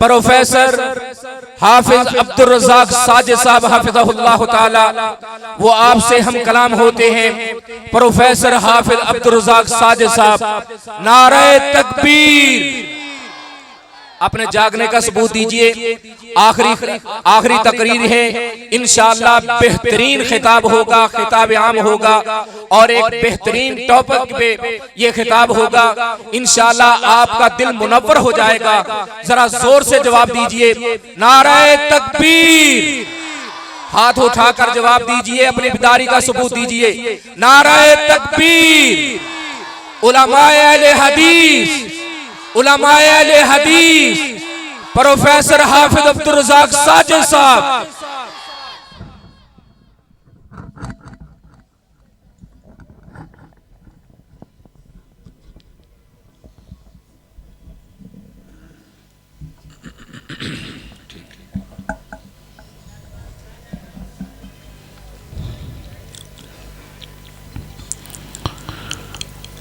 Professor हाफिज अब्दुल रज़ाक साजिद साहब हाफिज़हुल्लाह ताला, वो आपसे हम कलाम होते हैं। प्रोफेसर हाफिज अब्दुल रज़ाक साजिद साहब, नारे तकबीर। अपने जागने का सबूत दीजिए। आखिरी तकरीर है, इंशाअल्लाह बेहतरीन खिताब होगा, खिताब आम होगा और एक बेहतरीन टॉपिक पे ये खिताब होगा। इंशाअल्लाह आपका दिल मुनव्वर हो जाएगा। जरा जोर से जवाब दीजिए, नारे तकबीर। हाथ उठाकर जवाब दीजिए, अपनी बिदारी का सबूत दीजिए। नारे तकबीर। उलमाए अहले हदीस, उलमाए अहले हदीस, प्रोफेसर हाफिज अब्दुल रज़ाक साजिद साहब।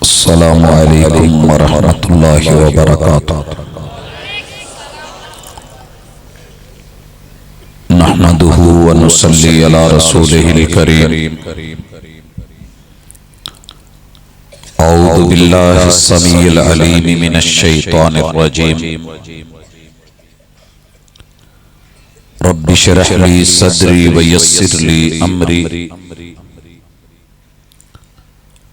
अस्सलामु अलैकुम वरहमतुल्लाहि वबरकातुहू। नहमदुहु व नुसल्ली अला रसूलिहिल करीम। औज़ु बिल्लाहि समीइल अलीम मिनश शैतानिर रजीम। रब्बि इश्रह ली सदरी व यस्सिर ली अमरी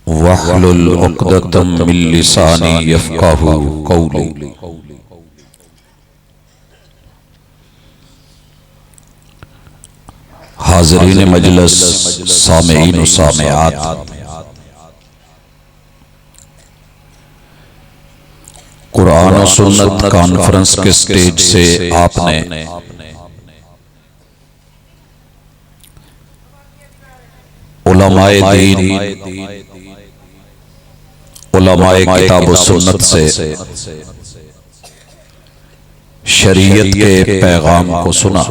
वहलुल उक़दतम मिन लिसानी यफ़क़हू क़ौली। हाज़रीन मजलिस, सामिईन व सामिआत, कुरान और सुन्नत कॉन्फ्रेंस के स्टेज से आपने उलमाए दीन, उलमाए किताब और सुन्नत से शरीयत के पैगाम को सुना।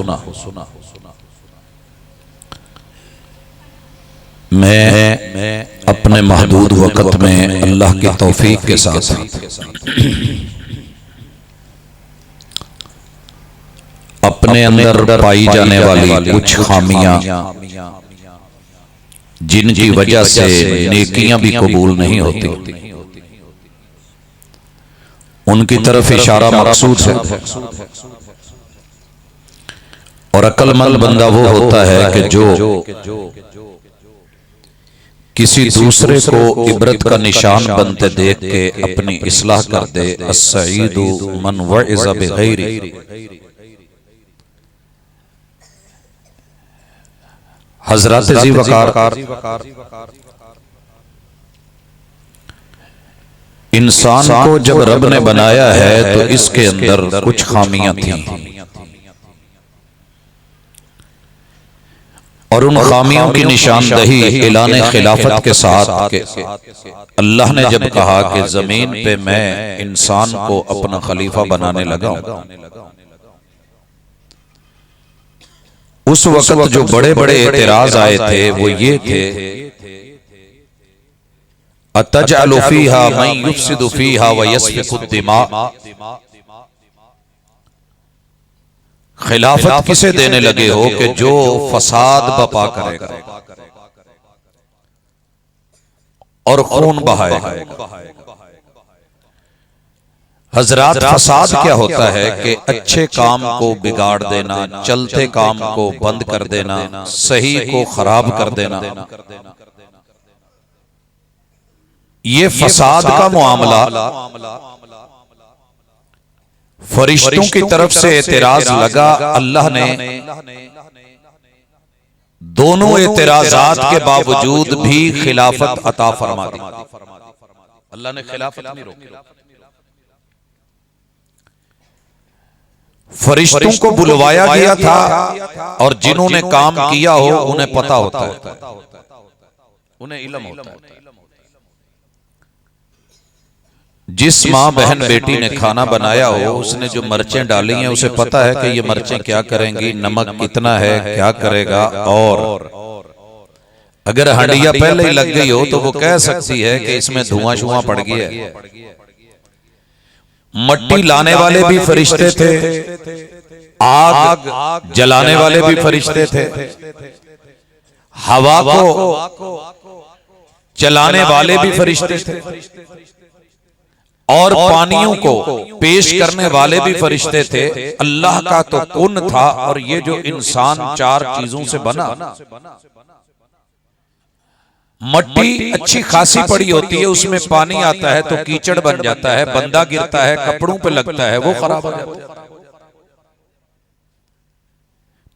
मैं अपने महदूद वक़्त में अल्लाह की तौफीक के साथ अपने अंदर पाई जाने वाली कुछ खामियां, जिनकी वजह से नेकियां भी कबूल नहीं होती, उनकी तरफ इशारा मकसूद है। और अक्लमंद बंदा वो होता है कि जो किसी दूसरे को इबरत का निशान बनते देख के अपनी इस्लाह कर दे। अस्सईदु मन वइज़ बिगैरी। हज़रत जी वकार, इंसान को जब रब ने बनाया है तो इसके अंदर कुछ खामियां थीं, और उन खामियों की निशानदही ऐलान खिलाफत के साथ अल्लाह ने जब कहा कि जमीन पे मैं इंसान को अपना खलीफा बनाने लगा हूं, उस वक्त जो बड़े बड़े एतराज आए थे वो ये थे, अतजअलु फीहा मन युफ्सिदु फीहा व यस्फिकु दिमा। खिलाफत किसे देने लगे हो कि जो फसाद बपा करेगा और खून बहाएगा। हजरात, फसाद क्या होता है कि अच्छे काम को बिगाड़ देना, चलते काम को बंद कर देना, सही को खराब कर देना, ये फसाद का मामला फरिश्तों की तरफ से एतराज लगा। अल्लाह ने दोनों एतराजात के बावजूद भी खिलाफत अता फरमा दी। अल्लाह ने खिलाफत नहीं रोकी। फरिश्तों को बुलवाया गया था और जिन्होंने काम किया हो उन्हें पता होता है, उन्हें इल्म होता है। जिस माँ बहन बेटी ने खाना बनाया हो, उसने जो मिर्चें डाली हैं उसे पता है कि ये मिर्चें क्या करेंगी, नमक कितना है, क्या करेगा। और अगर हंडिया पहले ही लग गई हो तो वो कह सकती है कि इसमें धुआं शुआं पड़ गया है। मट्टी लाने वाले भी फरिश्ते थे, आग जलाने वाले भी फरिश्ते थे, हवा को चलाने वाले भी फरिश्ते थे, और पानियों को पेश करने वाले भी फरिश्ते थे। अल्लाह का तो कुन था, और ये जो इंसान चार चीजों से बना। मट्टी अच्छी खासी पड़ी होती है, उसमें पानी आता है तो कीचड़ बन जाता है, बंदा गिरता है, कपड़ों पे लगता है, वो खराब हो जाता है।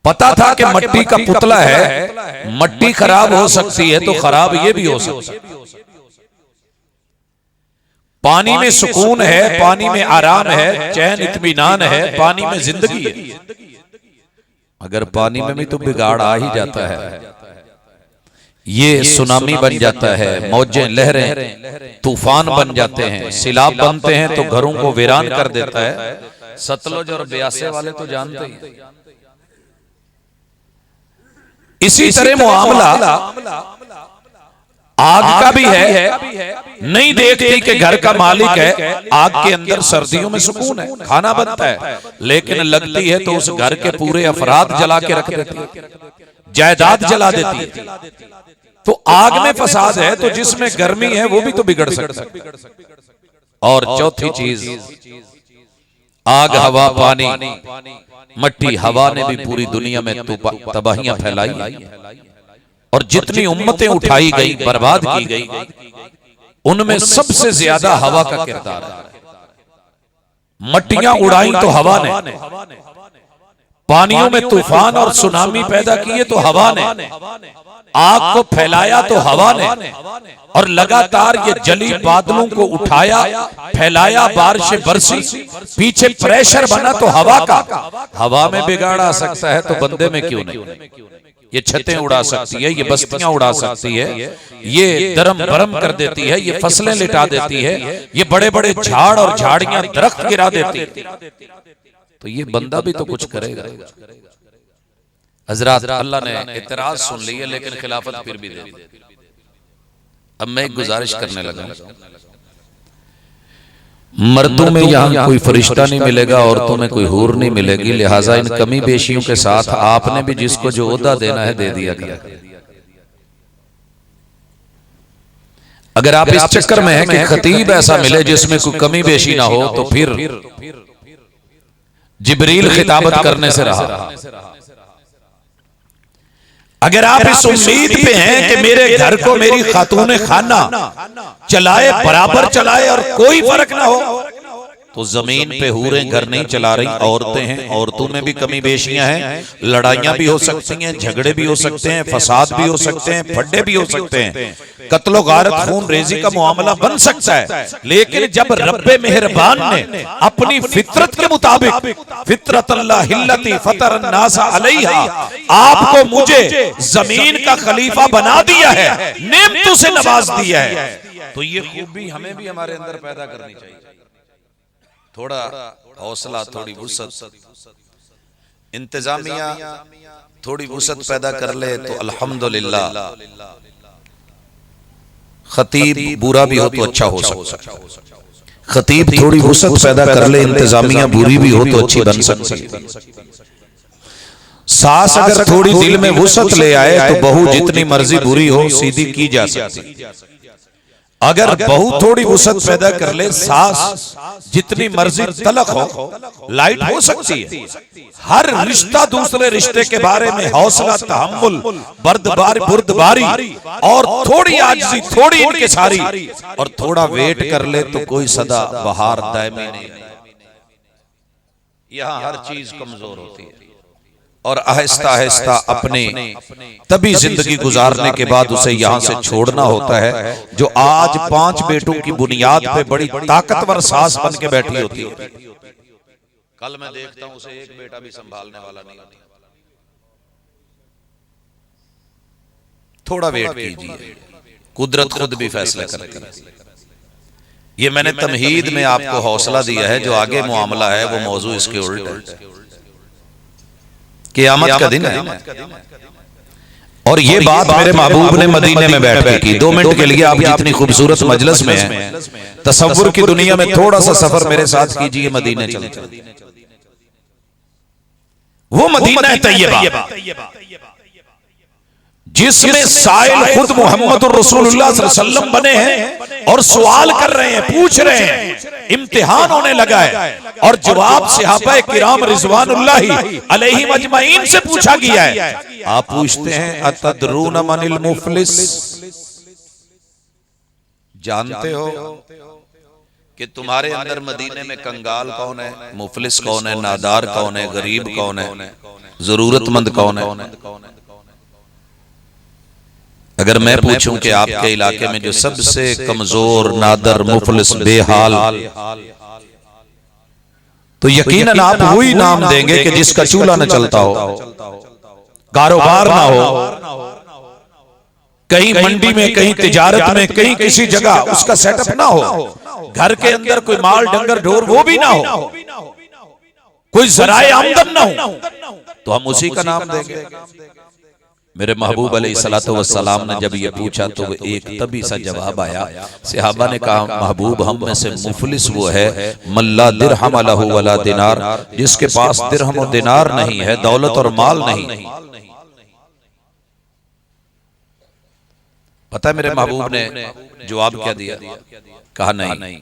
पता था कि मट्टी का पुतला है, मट्टी खराब हो सकती है तो खराब ये भी हो सकती है। पानी में सुकून है, पानी में आराम है, चैन इत्मीनान है, पानी में जिंदगी है। अगर पानी में भी तो बिगाड़ आ ही जाता है, ये सुनामी बन जाता है, मौजें लहरें तूफान बन जाते हैं, सिलाब बनते हैं तो घरों को वीरान कर देता है। सतलुज और ब्यासे वाले तो जानते ही। इसी तरह मामला आग का भी है। नहीं देखती कि घर का मालिक है, आग के अंदर सर्दियों में सुकून है, खाना बनता है, लेकिन लगती है तो उस घर के पूरे अफराद जला के रख देती है, जायदाद जला देती है। तो आग में फसाद है, तो जिसमें गर्मी है वो भी तो बिगड़ सकता है। और चौथी चीज, आग हवा पानी मट्टी, हवा ने भी पूरी दुनिया में तबाहियां फैलाई, और जितनी उम्मतें उठाई गई, बर्बाद की गई, उनमें सबसे ज्यादा हवा का किरदार है। मट्टियां उड़ाई तो हवा ने, पानियों में तूफान और सुनामी पैदा किए तो हवा ने, आग को फैलाया तो हवा ने, और लगातार ये जली बादलों को उठाया, फैलाया, बारिशें बरसी, पीछे प्रेशर बना तो हवा का। हवा में बिगाड़ आ सकता है तो बंदे में क्यों नहीं? ये छतें उड़ा सकती है, ये बस्तियां उड़ा सकती है, ये दरम बरम कर देती है, ये फसलें लिटा देती है, ये बड़े बड़े झाड़ और झाड़ियां दरख्त गिरा देती है। तो ये बंदा भी तो कुछ करेगा। हजरात, अल्लाह ने इतराज सुन ली है, लेकिन खिलाफत फिर भी दे दी। अब मैं एक गुजारिश करने लगा, मर्दों में यहाँ कोई फरिश्ता नहीं मिलेगा, औरतों में कोई हूर नहीं मिलेगी, लिहाजा इन कमी बेशियों के साथ आपने भी जिसको जो ओहदा देना है दे दिया करें। अगर आप इस चक्कर में हैं कि खतीब ऐसा मिले जिसमें कोई कमी बेशी ना हो, तो फिर जिब्रील खिताबत करने से रहा। अगर आप इस उम्मीद पे हैं कि मेरे घर को मेरी खातून खाना चलाए, बराबर चलाए और कोई फर्क ना हो, तो जमीन पे हूरें घर नहीं चला रही, औरतें हैं, औरतों में भी कमी बेशियां हैं, लड़ाइयां भी हो सकती हैं, झगड़े भी हो सकते हैं, फसाद भी हो सकते हैं, फड्डे भी हो सकते हैं, कत्लो गारत खून रेजी का मामला बन सकता है। लेकिन जब रब्बे मेहरबान ने अपनी फितरत के मुताबिक, फितरत अल्लाह हिल्लती फतर अन्नास अलैहा, आपको मुझे जमीन का खलीफा बना दिया है, नेमतों से नवाज दिया है, तो ये खूबी हमें भी हमारे अंदर पैदा करनी चाहिए। थोड़ा हौसला, थोड़ी वुसअत, इंतजामिया थोड़ी वुसअत पैदा कर ले तो अल्हम्दुलिल्लाह। खतीब बुरा भी हो तो अच्छा हो सकता है, खतीब थोड़ी वुसअत पैदा कर ले, इंतजामिया बुरी भी हो तो अच्छी बन सकती है। सास अगर थोड़ी दिल में वुसअत ले आए तो बहू जितनी मर्जी बुरी हो सीधी की जा सकती है। अगर बहू थोड़ी वुसअत पैदा कर ले, सास जितनी मर्जी तलक हो, लाइट हो सकती है। हर रिश्ता दूसरे रिश्ते के बारे में हौसला, तहम्मुल, बुर्दबारी और थोड़ी आजिज़ी, थोड़ी इनकिसारी और थोड़ा वेट कर ले तो कोई सदा बहार दायमी नहीं। यहाँ हर चीज कमजोर होती है, और आहिस्ता आहिस्ता अपने तभी जिंदगी गुजारने के बाद उसे यहां से छोड़ना होता है, जो आज 5 बेटों की बुनियाद पे बड़ी ताकतवर सास बन के बैठी होती है। कल मैं देखता हूं उसे एक बेटा भी संभालने वाला नहीं होता। थोड़ा वेट कीजिए, कुदरत खुद भी फैसला करती है। ये मैंने तमहीद में आपको हौसला दिया है, जो आगे मामला है वो मौजू इसके उल्ट है। क़यामत का दिन है, और ये बात मेरे महबूब ने मदीने में बैठ के की। 2 मिनट के लिए आप जितनी खूबसूरत मजलिस में हैं, तसव्वुर की दुनिया में थोड़ा सा सफर मेरे साथ कीजिए, मदीने चले। वो मदीना है तैयबा जिसमें साइल खुद मोहम्मद रसूलुल्लाह सल्लल्लाहु अलैहि वसल्लम बने हैं और सवाल कर रहे हैं, पूछ रहे हैं, इम्तिहान होने लगा है और जवाब सहाबा किराम रिजवानुल्लाहि अलैहिम अजमईन से पूछा गया है। आप पूछते हैं अतदरून मनिल मुफलिस, जानते हो कि तुम्हारे अंदर मदीने में कंगाल कौन है, मुफलिस कौन है, नादार कौन है, गरीब कौन है, जरूरतमंद कौन है? अगर मैं पूछूं कि आपके इलाके में जो सबसे कमजोर, नादर, मुफलिस, बेहाल, तो यकीनन आप वही नाम देंगे कि जिसका चूल्हा न चलता हो, कारोबार ना हो, कहीं मंडी में, कहीं तिजारत में, कहीं किसी जगह उसका सेटअप ना हो, घर के अंदर कोई माल डंगर ढोर वो भी ना हो, कोई जराए आमदन ना हो, तो हम उसी का नाम देंगे। मेरे महबूब अलैहिस्सलातु वस्सलाम ने जब ये पूछा तो एक तभी सा जवाब आया। सहाबा ने कहा, महबूब हम में से मुफलिस वो है मल्ला दिरहम लहु वला दिनार, जिसके पास दिरहम और दिनार नहीं है, दौलत और माल नहीं। पता है मेरे महबूब ने जवाब क्या दिया? कहा नहीं,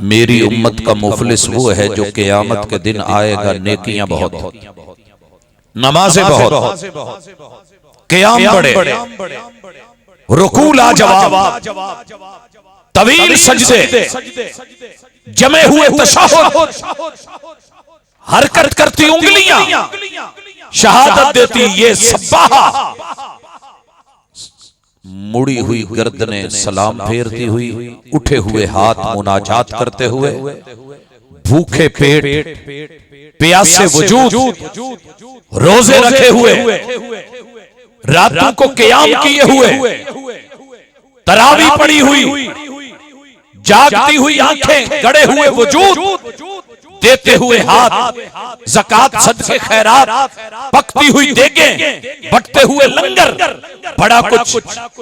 मेरी उम्मत का मुफलिस वो है जो क़यामत के दिन आएगा नेकियां बहुत, नमाजें बहुत, क़याम बड़े, रुकू लाजवाब, तवील सजदे, जमे हुए तशहुद, हरकत करती उंगलियां, शहादत देती ये सब्बाहा, मुड़ी हुई गर्दनें सलाम फेरती हुई, उठे हुए हाथ मुनाजात करते हुए, भूखे पेट, प्यासे वजूद, रोजे रखे हुए, रातों को क़याम किए हुए, तरावी पड़ी हुई, जागती हुई आंखें, गड़े हुए वजूद, देते हुए हाथ, ज़कात, सदक़े, खैरात, पकती हुई देगें, बटते हुए लंगर, बड़ा कुछ,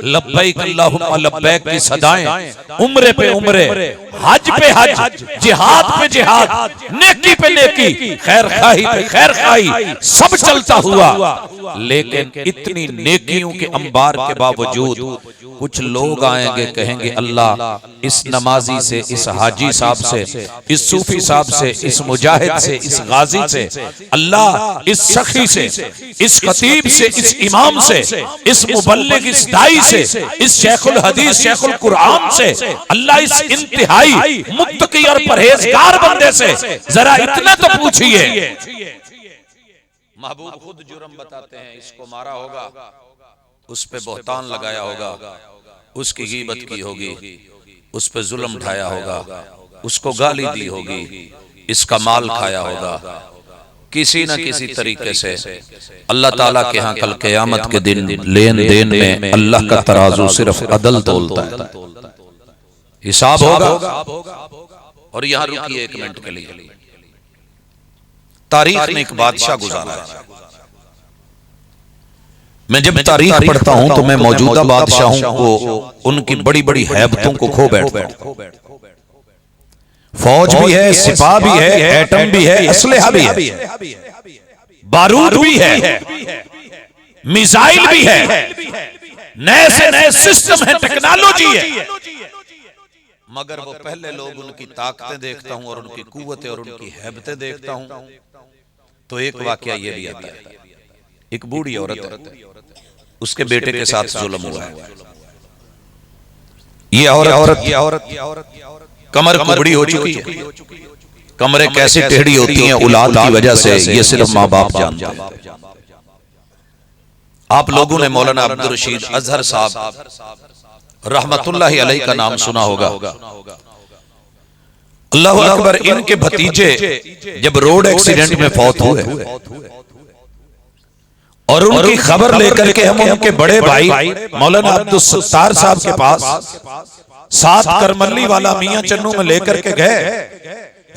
लब्बैक अल्लाहुम्मा लब्बैक की सदाएं, उम्रे पे उम्रे, हज पे हज, जिहाद पे जिहाद, नेकी पे नेकी, खैर खाही पे खैर खाही, सब चलता हुआ। लेकिन इतनी नेकियों के अंबार के बावजूद कुछ लोग आएंगे, कहेंगे अल्लाह इस नमाजी से, इस हाजी साहब से, इस सूफी साहब से, इस मुजाहिद से, इस गाजी से, अल्लाह इस सखी से, इस खतीब से, इस इमाम से, इस मुबल्लिग, इस दाई से, इस शेखुल हदीस, शेखुल कुरान से, अल्लाह इस इंतहाई मुत्तकी और परहेजगार बंदे से जरा इतना तो पूछिए। महबूब खुद जुर्म बताते हैं, इसको मारा होगा, उस पे बहतान लगाया होगा, उसकी गीबत की होगी, उस पे जुल्म उठाया होगा, उसको गाली दी होगी, इसका माल खाया होगा, किसी न किसी तरीके से अल्लाह ताला के यहाँ कल क़यामत के दिन लेन देन में अल्लाह का तराजू सिर्फ अदल तोलता है, हिसाब होगा। और यहाँ रुकिए 1 मिनट के लिए, तारीख ने एक बादशाह गुजारा है। मैं जब तारीख पढ़ता हूं तो मैं मौजूदा बादशाहों को, उनकी बड़ी बड़ी हैबतों को खो बैठता हूं। फौज भी है, सिपाह भी है, एटम भी है, असलहा भी है, बारूद भी है, मिसाइल भी है, नए से नए सिस्टम है, टेक्नोलॉजी है, मगर वो पहले लोग उनकी ताकतें देखता हूं और उनकी कुव्वतें और उनकी हैबतें देखता हूं तो एक वाकया ये भी आता है। एक बूढ़ी औरत है, उसके बेटे के साथ जुल्म हुआ है। ये औरत कमर कुबड़ी हो चुकी है। कमरें कैसे टेढ़ी होती हैं औलाद की वजह से, ये सिर्फ माँ बाप जानते हैं। आप लोगों ने मौलाना अब्दुल रशीद अजहर साहब रहमतुल्लाहि अलैहि का नाम सुना होगा। अल्लाहु अकबर। इनके भतीजे जब रोड एक्सीडेंट में फौत हुए और उनकी खबर लेकर के हम उनके बड़े भाई मौलाना अब्दुल सत्तार साहब के पास 7 करमली वाला मियां चन्नू में लेकर के गए।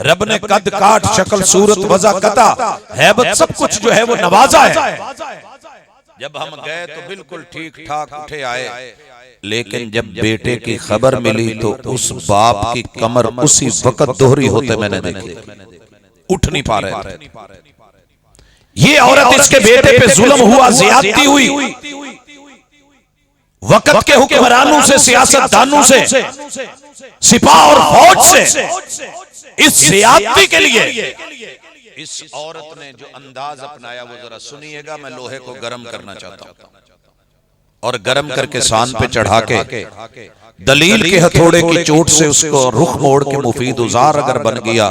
रब ने कद काट, शक्ल, सूरत, वज़ा, कता, हैबत सब कुछ जो है वो नवाजा है। जब हम गए तो बिल्कुल ठीक ठाक उठे आए, लेकिन जब बेटे की खबर मिली तो उस बाप की कमर उसी वक्त दोहरी होते मैंने देखी, उठ नहीं पा रहे थे। ये औरत इसके बेटे पे जुल्म हुआ, ज्यादती हुई, वक्त के हुक्मरानों से, सियासतदानों से, सिपाह और फौज से, इस ज्यादती के लिए इस औरत ने जो अंदाज अपनाया वो जरा सुनिएगा। मैं लोहे को गर्म करना चाहता हूं और गर्म करके सान पे चढ़ा के दलील के हथौड़े की चोट से उसको रुख मोड़ के मुफीद उजार अगर बन गया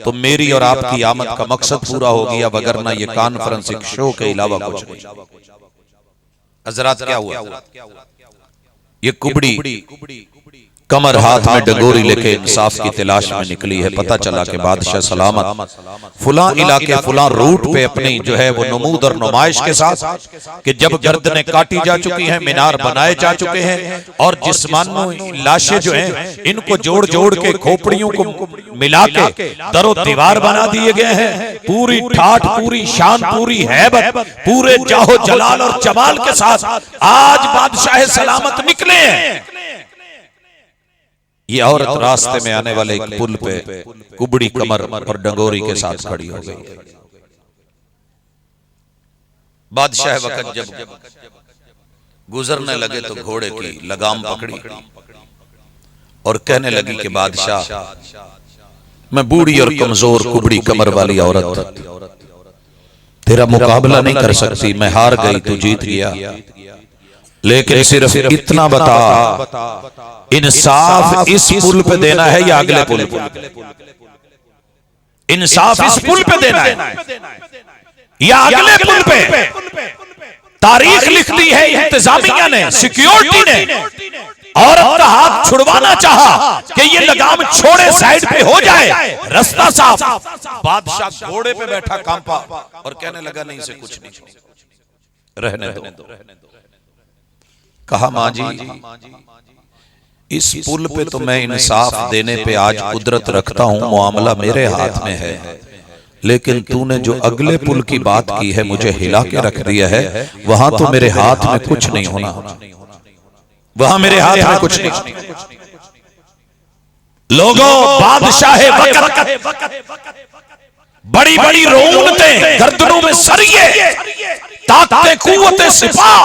तो मेरी और आपकी आमद का मकसद पूरा हो गया, वगरना ये कॉन्फ्रेंस एक शो के अलावा कुछ नहीं। हजरात क्या हुआ, ये कुबड़ी कमर हाथ में डंगोरी लेके इंसाफ की तलाश में निकली है। पता चला कि बादशाह सलामत फुला इलाके फुला रूट पे अपनी जो है वो नमूद और नुमाइश के साथ कि जब गर्दनें काटी जा चुकी हैं, मीनार बनाए जा चुके हैं और जिस्मानी लाशें जो हैं इनको जोड़ जोड़ के खोपड़ियों को मिला के दरो दीवार बना दिए गए हैं। पूरी ठाठ, पूरी शान, पूरी हैबत, पूरे जाहो जलाल और जमाल के साथ आज बादशाह सलामत निकले हैं। ये औरत रास्ते में आने वाले एक पुल पे कुबड़ी कमर और डंगोरी के साथ खड़ी हो गई। बादशाह वक्त जब गुजरने लगे तो घोड़े की लगाम पकड़ी और कहने लगी कि बादशाह, मैं बूढ़ी और कमजोर कुबड़ी कमर वाली औरत तेरा मुकाबला नहीं कर सकती, मैं हार गई, तू जीत गया, लेकिन सिर्फ इतना बता, इंसाफ इस पुल पे देना है या अगले पुल पे? इंसाफ इस पुल पे देना है या अगले पुल पे? तारीख लिख दी है इंतजामिया ने, सिक्योरिटी ने औरत का हाथ छुड़वाना चाहा कि ये लगाम छोड़े, साइड पे हो जाए, रास्ता साफ। बादशाह घोड़े पे बैठा कांपा और कहने लगा नहीं से कुछ नहीं, रहने दो। कहा मां जी, इस पुल पे तो मैं इंसाफ देने पे आज कुदरत रखता हूं, मामला मेरे हाथ में है, लेकिन तूने जो अगले पुल की बात की है, मुझे हिला के रख दिया है, वहां तो मेरे हाथ में कुछ नहीं होना, वहां मेरे हाथ में कुछ नहीं। लोगों, बादशाह वक्त बड़ी बड़ी रौनतें, गर्दनों में सरिये, ताकतें, कुव्वतें, सिपाह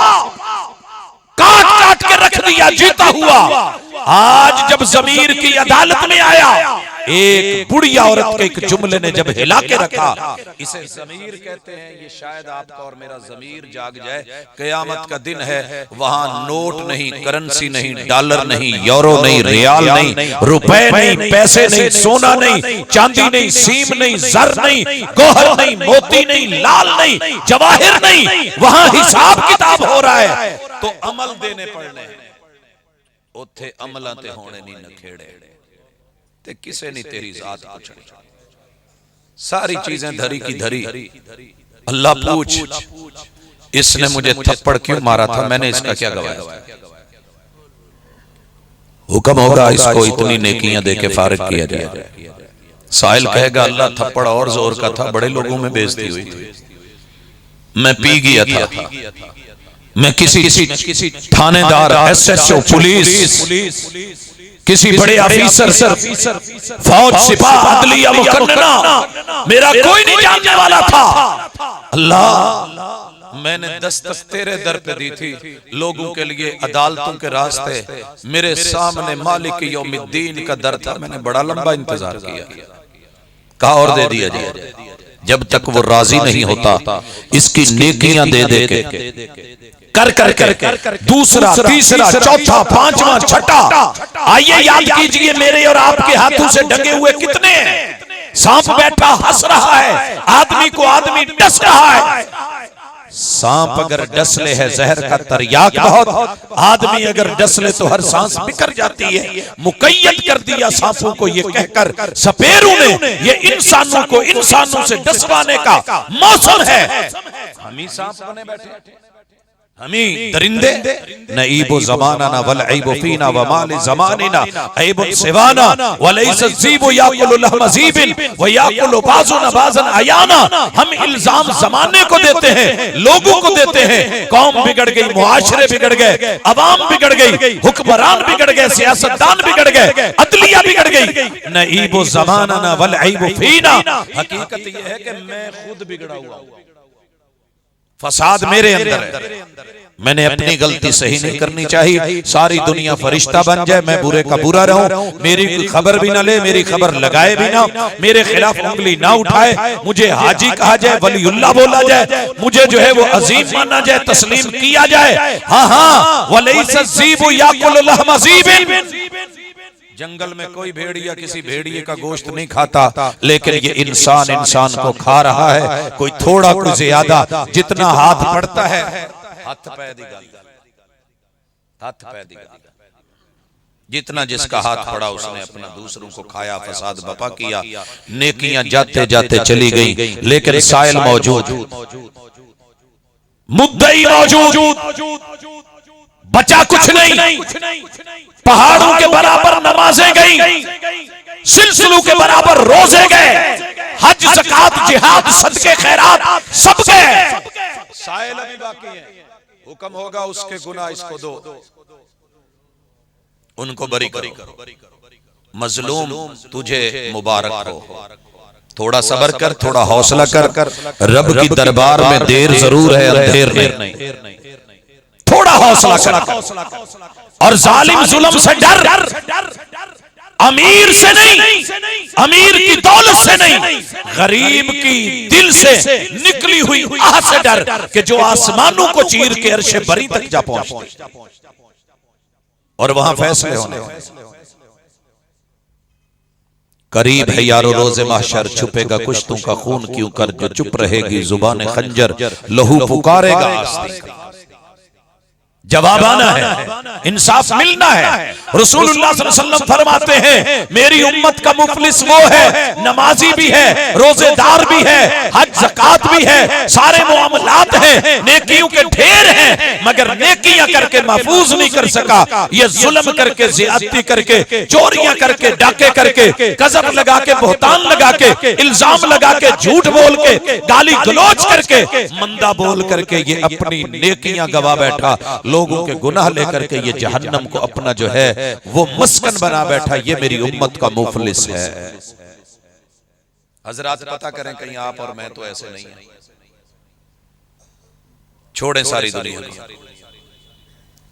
काट काट के रख दिया, जीता हुआ। आज जब जमीर की अदालत में आया, एक बुढ़ी औरत के एक जुमले ने जब हिला के रखा, इसे जमीर कहते हैं। ये शायद आपका और मेरा जमीर जाग जाए, कयामत का दिन है, वहां नोट नहीं, करेंसी नहीं, डॉलर नहीं, यूरो नहीं, रियाल नहीं, रुपए नहीं, पैसे नहीं, सोना नहीं, चांदी नहीं, सीम नहीं, जर नहीं, गोहर नहीं, मोती नहीं, लाल नहीं, जवाहिर नहीं, वहां हिसाब किताब हो रहा है। तो अमल देने पड़ने, उथे अमलां ते होने नहीं नखेड़े, ते किसे नहीं तेरी जात पूछनी, सारी चीजें धरी की धरी। अल्लाह पूछ, इसने मुझे थप्पड़ क्यों मारा था, मैंने इसका क्या गवाया? हुक्म होगा इसको इतनी नेकियां देके फारिग किया जाए। साहिल कहेगा अल्लाह थप्पड़ और जोर का था, बड़े लोगों में बेइज्जती हुई थी, मैं पी गया था, मैं किसी थानेदार, एसएचओ, पुलिस, किसी बड़े ऑफिसर, फौज, सिपाह, अदलिया, मुकन्नना, मेरा कोई नहीं जानने वाला था। अल्लाह, मैंने दस्तक तेरे दर पे दी थी, लोगों के लिए अदालतों के रास्ते, मेरे सामने मालिक यौमिद्दीन का दर था, मैंने बड़ा लंबा इंतजार किया, कहा और दे दिया जाए। जब तक वो राजी नहीं होता, इसकी नेकियां दे दे के कर कर दूसरा, तीसरा, चौथा, पांचवा, छठा, आइए याद कीजिए मेरे और आपके हाथों से डंगे हुए कितने हैं। सांप बैठा हंस रहा है, आदमी को आदमी डस रहा है। सांप अगर डस ले है जहर का तरियाक बहुत, आदमी अगर डस ले तो हर सांस बिखर जाती है। मुकय्यद कर दिया सांपों को ये कहकर सपेरों ने, ये इंसानों को इंसानों से डसवाने का मौसम है। हम ही सांप बने बैठे। हमी दरिंदे न ईबो ज़माना न वल ऐबो फीना व माल ज़मानिना ऐबो सिवाना व लैस ज़ीबो याकुलु लहम ज़ीबिन व याकुलु बाज़ुन बाज़न अयाना। हम इल्जाम जमाने को देते हैं, लोगों को देते हैं। कौम बिगड़ गई, मुआशरे बिगड़ गए, अवाम बिगड़ गई, हुक्मरान बिगड़ गए, सियासतदान बिगड़ गए, अदलिया बिगड़ गई। न ईबो ज़माना न वल ऐबो फीना। हकीकत यह है कि मैं खुद बिगड़ा हुआ हूं, फसाद मेरे अंदर है। मैंने अपनी गलती सही नहीं करनी चाहिए। सारी दुनिया फरिश्ता बन जाए, मैं बुरे का बुरा रहूं, मेरी कोई खबर भी ना ले, मेरी खबर लगाए भी ना, मेरे खिलाफ उंगली ना उठाए, मुझे हाजी कहा जाए, वलीउल्लाह बोला जाए, मुझे जो है वो अजीम माना जाए, तस्लीम किया जाए। हाँ हाँ, वलैस ज़ीबु याकुलु लहम ज़ीबिन। जंगल में कोई भेड़िया किसी भेड़िए का गोश्त नहीं खाता, लेकिन ये इंसान इंसान को खा रहा है। कोई थोड़ा कोई ज्यादा, जितना हाथ पड़ता है हाथ पै दी गल, हाथ पै दी गल। जितना जिसका हाथ पड़ा उसने अपना दूसरों को खाया, फसाद बपा किया। नेकियां जाते जाते चली गई, लेकिन साइल मौजूद, मुद्दई मौजूद, बचा कुछ नहीं। पहाड़ों के बराबर नमाजें गई, सिलसिलों के बराबर रोजे गए, हज ज़कात जिहाद सदके खैरात सब गए। साइल अभी बाकी है, हुक्म होगा उसके गुनाह इसको दो, उनको बरी करो। मजलूम तुझे मुबारक हो, थोड़ा सब्र कर, थोड़ा हौसला कर। रब की दरबार में देर जरूर है, अंधेर नहीं। थोड़ा हौसला कर और जालिम जुल्म से डर। अमीर से नहीं, अमीर की दौलत से नहीं, गरीब की दिल से निकली हुई आह से डर कि जो आसमानों को चीर के अर्शे बरी तक जा पहुंचती और वहां फैसले होने। करीब है यारो रोज़े महशर, छुपेगा कुश्तों का खून क्यों कर, जो चुप रहेगी जुबान खंजर, लहू पुकारेगा आस्तीन। जवाब आना है, इंसाफ मिलना है। रसूलुल्लाह सल्लल्लाहु अलैहि वसल्लम फरमाते हैं, मेरी उम्मत का मुफलिस वो है, नमाजी भी है, रोजेदार भी है, हज ज़कात भी है, सारे मुआमलात हैं, नेकियों के ढेर हैं, मगर नेकियां करके महफूज नहीं कर सका। ये जुल्म करके, ज़ियादती करके, चोरियां करके, डाके करके, गजब लगा के, बोहतान लगा के, इल्जाम लगा के, झूठ बोल के, गाली गलौज करके, मंदा बोल करके ये अपनी नेकियां गवा बैठा। लोगों के गुनाह लेकर के ये जहन्नम को अपना जो है वो मस्कन बना बैठा। ये मेरी उम्मत का मुफलिस है। हजरात पता करें, कहीं आप और मैं तो ऐसे नहीं है। छोड़ें सारी दुनिया को,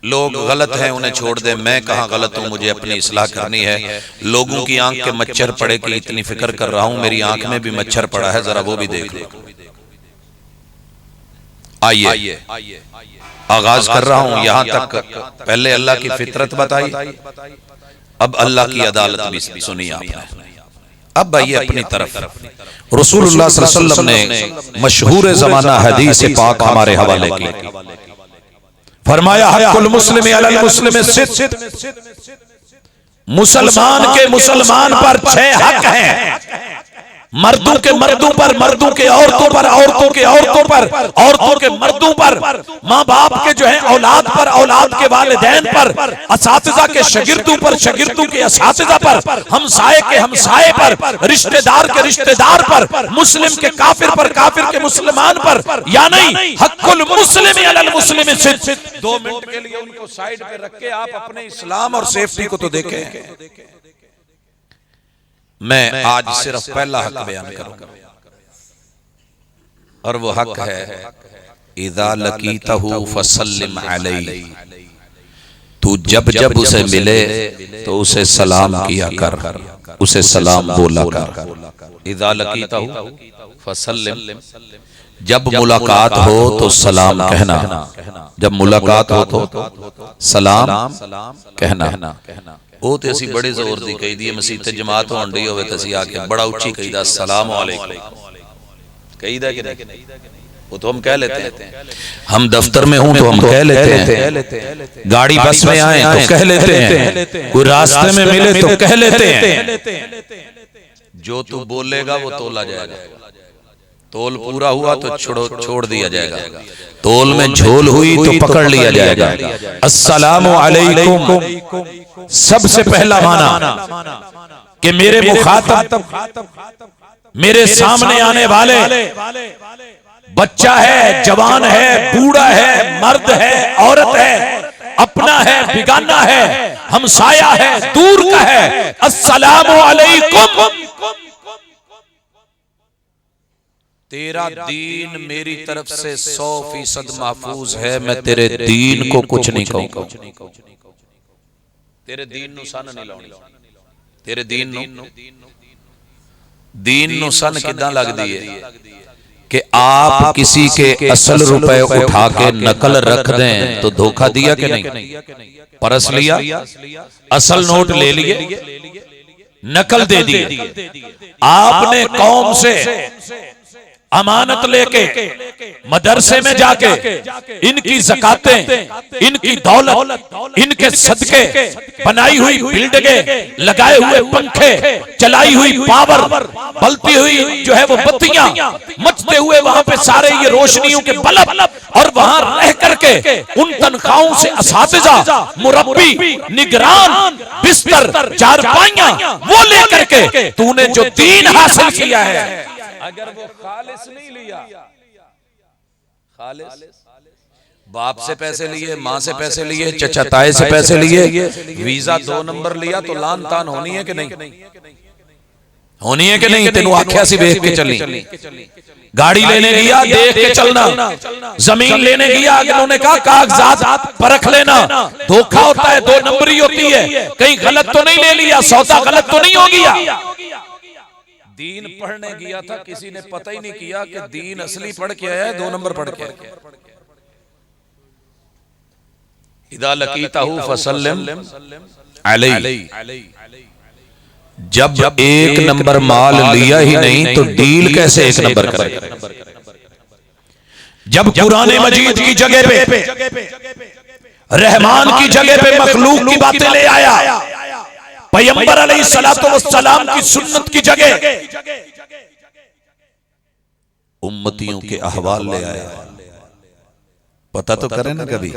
लोग गलत हैं उन्हें छोड़ दें, मैं कहां गलत हूं, मुझे अपनी इस्लाह करनी है। लोगों की आंख के मच्छर पड़े कि इतनी फिक्र कर रहा हूं, मेरी आंख में भी मच्छर पड़ा है, जरा वो भी देख लो। आइए आगाज कर रहा हूं। यहां तक पहले अल्लाह की फितरत बताई, अब अल्लाह की अदालत भी सुनी आपने। अब आइए अपनी तरफ। रसूलुल्लाह सल्लल्लाहु अलैहि वसल्लम ने मशहूर जमाना हदीस पाक हमारे हवाले की, फरमाया हक़्क़ुल मुस्लिम अलल मुस्लिम सित्त, मुसलमान के मुसलमान पर 6 हक हैं। मर्दों के मर्दों पर, मर्दों के औरतों पर, औरतों के औरतों पर, औरतों के मर्दों पर, माँ बाप के जो है औलाद पर, औलाद के वालिदैन पर, असातिज़ा के शागिर्दों पर, शागिर्दों के असातिज़ा पर, हमसाये के हमसाये पर, रिश्तेदार के रिश्तेदार पर, मुस्लिम के काफिर पर, काफिर के मुसलमान पर, या नहीं हक़्क़ुल मुस्लिम अलल मुस्लिम सित्त। 2 मिनट के लिए उनको साइड पे रख के आप अपने इस्लाम और सेफ्टी को तो देखें। मैं आज सिर्फ पहला हक बयान करूंगा और वो हक है, इज़ा लकीतहु फसल्लिम अलैहि। तू जब जब उसे मिले तो उसे सलाम किया कर, उसे सलाम बोला कर। इज़ा लकीतहु फसल्लिम, जब मुलाकात हो तो सलाम कहना, जब मुलाकात हो तो सलाम कहना। ਉਹ ਤੇ ਅਸੀਂ बड़े जोर दी कही दी मसीह ते जमात होण दी होवे ते ਅਸੀਂ आके बड़ा उच्ची कहीदा अस्सलाम वालेकुम, कहीदा कि नहीं? वो तो हम कह लेते हैं। हम दफ्तर में हूं तो हम कह लेते हैं, गाड़ी बस में आए तो कह लेते हैं, कोई रास्ते में मिले तो कह लेते हैं। जो तू बोलेगा वो तोला जाएगा। तोल पूरा हुआ तो छोड़ दिया जाएगा, तोल में झोल हुई तो पकड़ लिया जाएगा। अस्सलामु अलैकुम सबसे पहला माना कि मेरे मुखातब, मेरे सामने आने वाले बच्चा है, जवान है, बूढ़ा है, मर्द है, औरत है, अपना है, बिगाना है, हमसाया है, दूर का है, अस्सलामु अलैकुम। तेरा दीन मेरी तरफ से 100% महफूज है, मैं तेरे दीन को कुछ नहीं कहूंगा। तेरे दीन नु सन नहीं लाउणी, तेरे दीन नु सन किदां लगदी है कि आप किसी के असल रुपए उठा के नकल रख दें तो धोखा दिया कि नहीं? परस लिया, असल नोट ले लिए, नकल दे दिए। आपने कौम से अमानत लेके मदरसे में जाके इनकी ज़कातें, इनकी दौलत, इनके सदके, बनाई हुई बिल्डिंगें, लगाए हुए पंखे, चलाई हुई पावर, बलती हुई जो है वो बत्तियां, मचते हुए वहां पे सारे ये रोशनियों के बल्ब, और वहां रह करके उन तनख्वाहों से असातिज़ा, मुरब्बी, निगरान, बिस्तर, चारपाइयां वो लेकर के तूने जो दीन हासिल किया है, अगर वो खालिस नहीं लिया, खालिस बाप से पैसे लिए, माँ से पैसे लिए, चचा ताए से पैसे लिए, वीजा 2 नंबर लिया तो लान तान होनी है कि नहीं? होनी है कि नहीं? तेनू आख्या सी वेख के चलनी, गाड़ी लेने गया देख के चलना, जमीन लेने गया उन्होंने कहा कागजात परख लेना। धोखा होता है, 2 नंबरी होती है, कहीं गलत तो नहीं ले लिया, सौदा गलत तो नहीं हो गया। दीन पढ़ने गया था, किसी ने पता ही नहीं किया कि दीन असली पढ़ के आया है, 2 नंबर पढ़ के आया। इदा लकीताहु फसल्लिम अलैहि, जब 1 नंबर माल लिया ही नहीं तो डील कैसे 1 नंबर करेगा? जब कुरान मजीद की जगह पे, रहमान की जगह पे मखलूक की बातें ले आया, पैगंबर अलैहिस्सलातु वस्सलाम की सुन्नत की जगह उम्मतियों के अहवाल ले आया। पता तो करें ना कभी,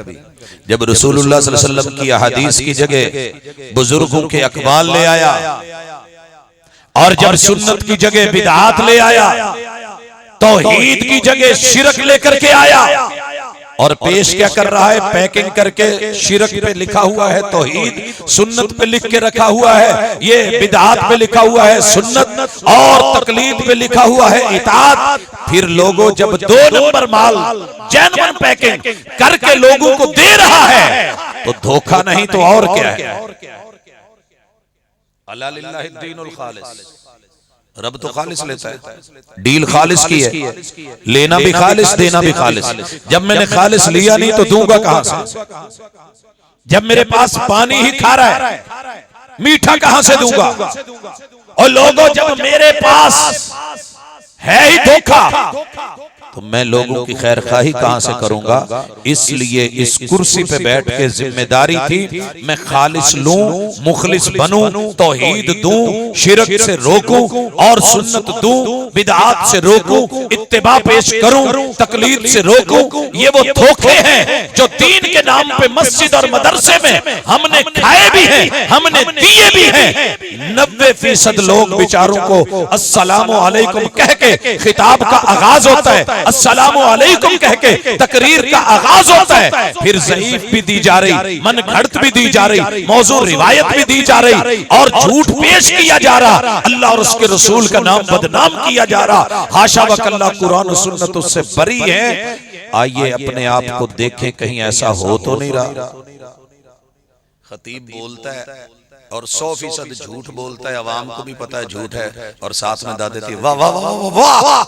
जब रसूलुल्लाह सल्लल्लाहु अलैहि वसल्लम की अहादीस की जगह बुजुर्गों के अकवाल ले आया, और जब सुन्नत की जगह बिदआत ले आया, तौहीद की जगह शिरक लेकर के आया, और पेश क्या कर रहा है? पैकिंग करके शिरक पे लिखा हुआ है तौहीद, सुन्नत पे लिख के रखा हुआ है ये बिदआत पे लिखा हुआ है सुन्नत, और तकलीद पे लिखा हुआ है इताअत। फिर लोगों जब 2 नंबर माल जेन्युइन पैकिंग करके लोगों को दे रहा है तो धोखा नहीं तो और क्या है? अला लिल्लाहि दीनुल खालिस, रब तो खालिस लेता है, डील खालिस की है, लेना भी खालिस, देना भी खालिस। जब मैंने खालिस लिया नहीं तो दूंगा कहां से? जब मेरे पास पानी ही खारा है, मीठा कहां से दूंगा? और लोगों जब मेरे पास है ही धोखा तो मैं लोगों की खैर खाही कहां से करूंगा? इसलिए इस कुर्सी पे बैठ के जिम्मेदारी थी मैं खालिस लूं, मुखलिस बनूं, तौहीद दूं, शिरक से रोकूं और सुन्नत दूं, बिदआत से रोकूं, इत्तिबा पेश करूं, तकलीद से रोकूं। ये वो धोखे हैं जो दीन के नाम पे मस्जिद और मदरसे में हमने खाए भी हैं, हमने दिए भी हैं। 90% लोग बेचारों को अस्सलामु अलैकुम कह के खिताब का आगाज होता है, अस्सलामु अलैकुम कह के तकरीर का आगाज होता है, फिर ज़ईफ भी दी जा रही, मन घड़त भी दी जा रही, मौजू रिवायत भी दी जा रही, और झूठ पेश किया जा रहा, अल्लाह और उसके रसूल का नाम बदनाम किया जा रहा। हाशा व कल्ला, कुरान और सुन्नत उससे बरी है। आइए अपने आप को देखें, कहीं ऐसा हो तो नहीं रहा। खतीब बोलता है और 100% झूठ बोलता है, अवाम को भी पता है झूठ है, और साथ में दादे थी वाह वाह वाह वाह,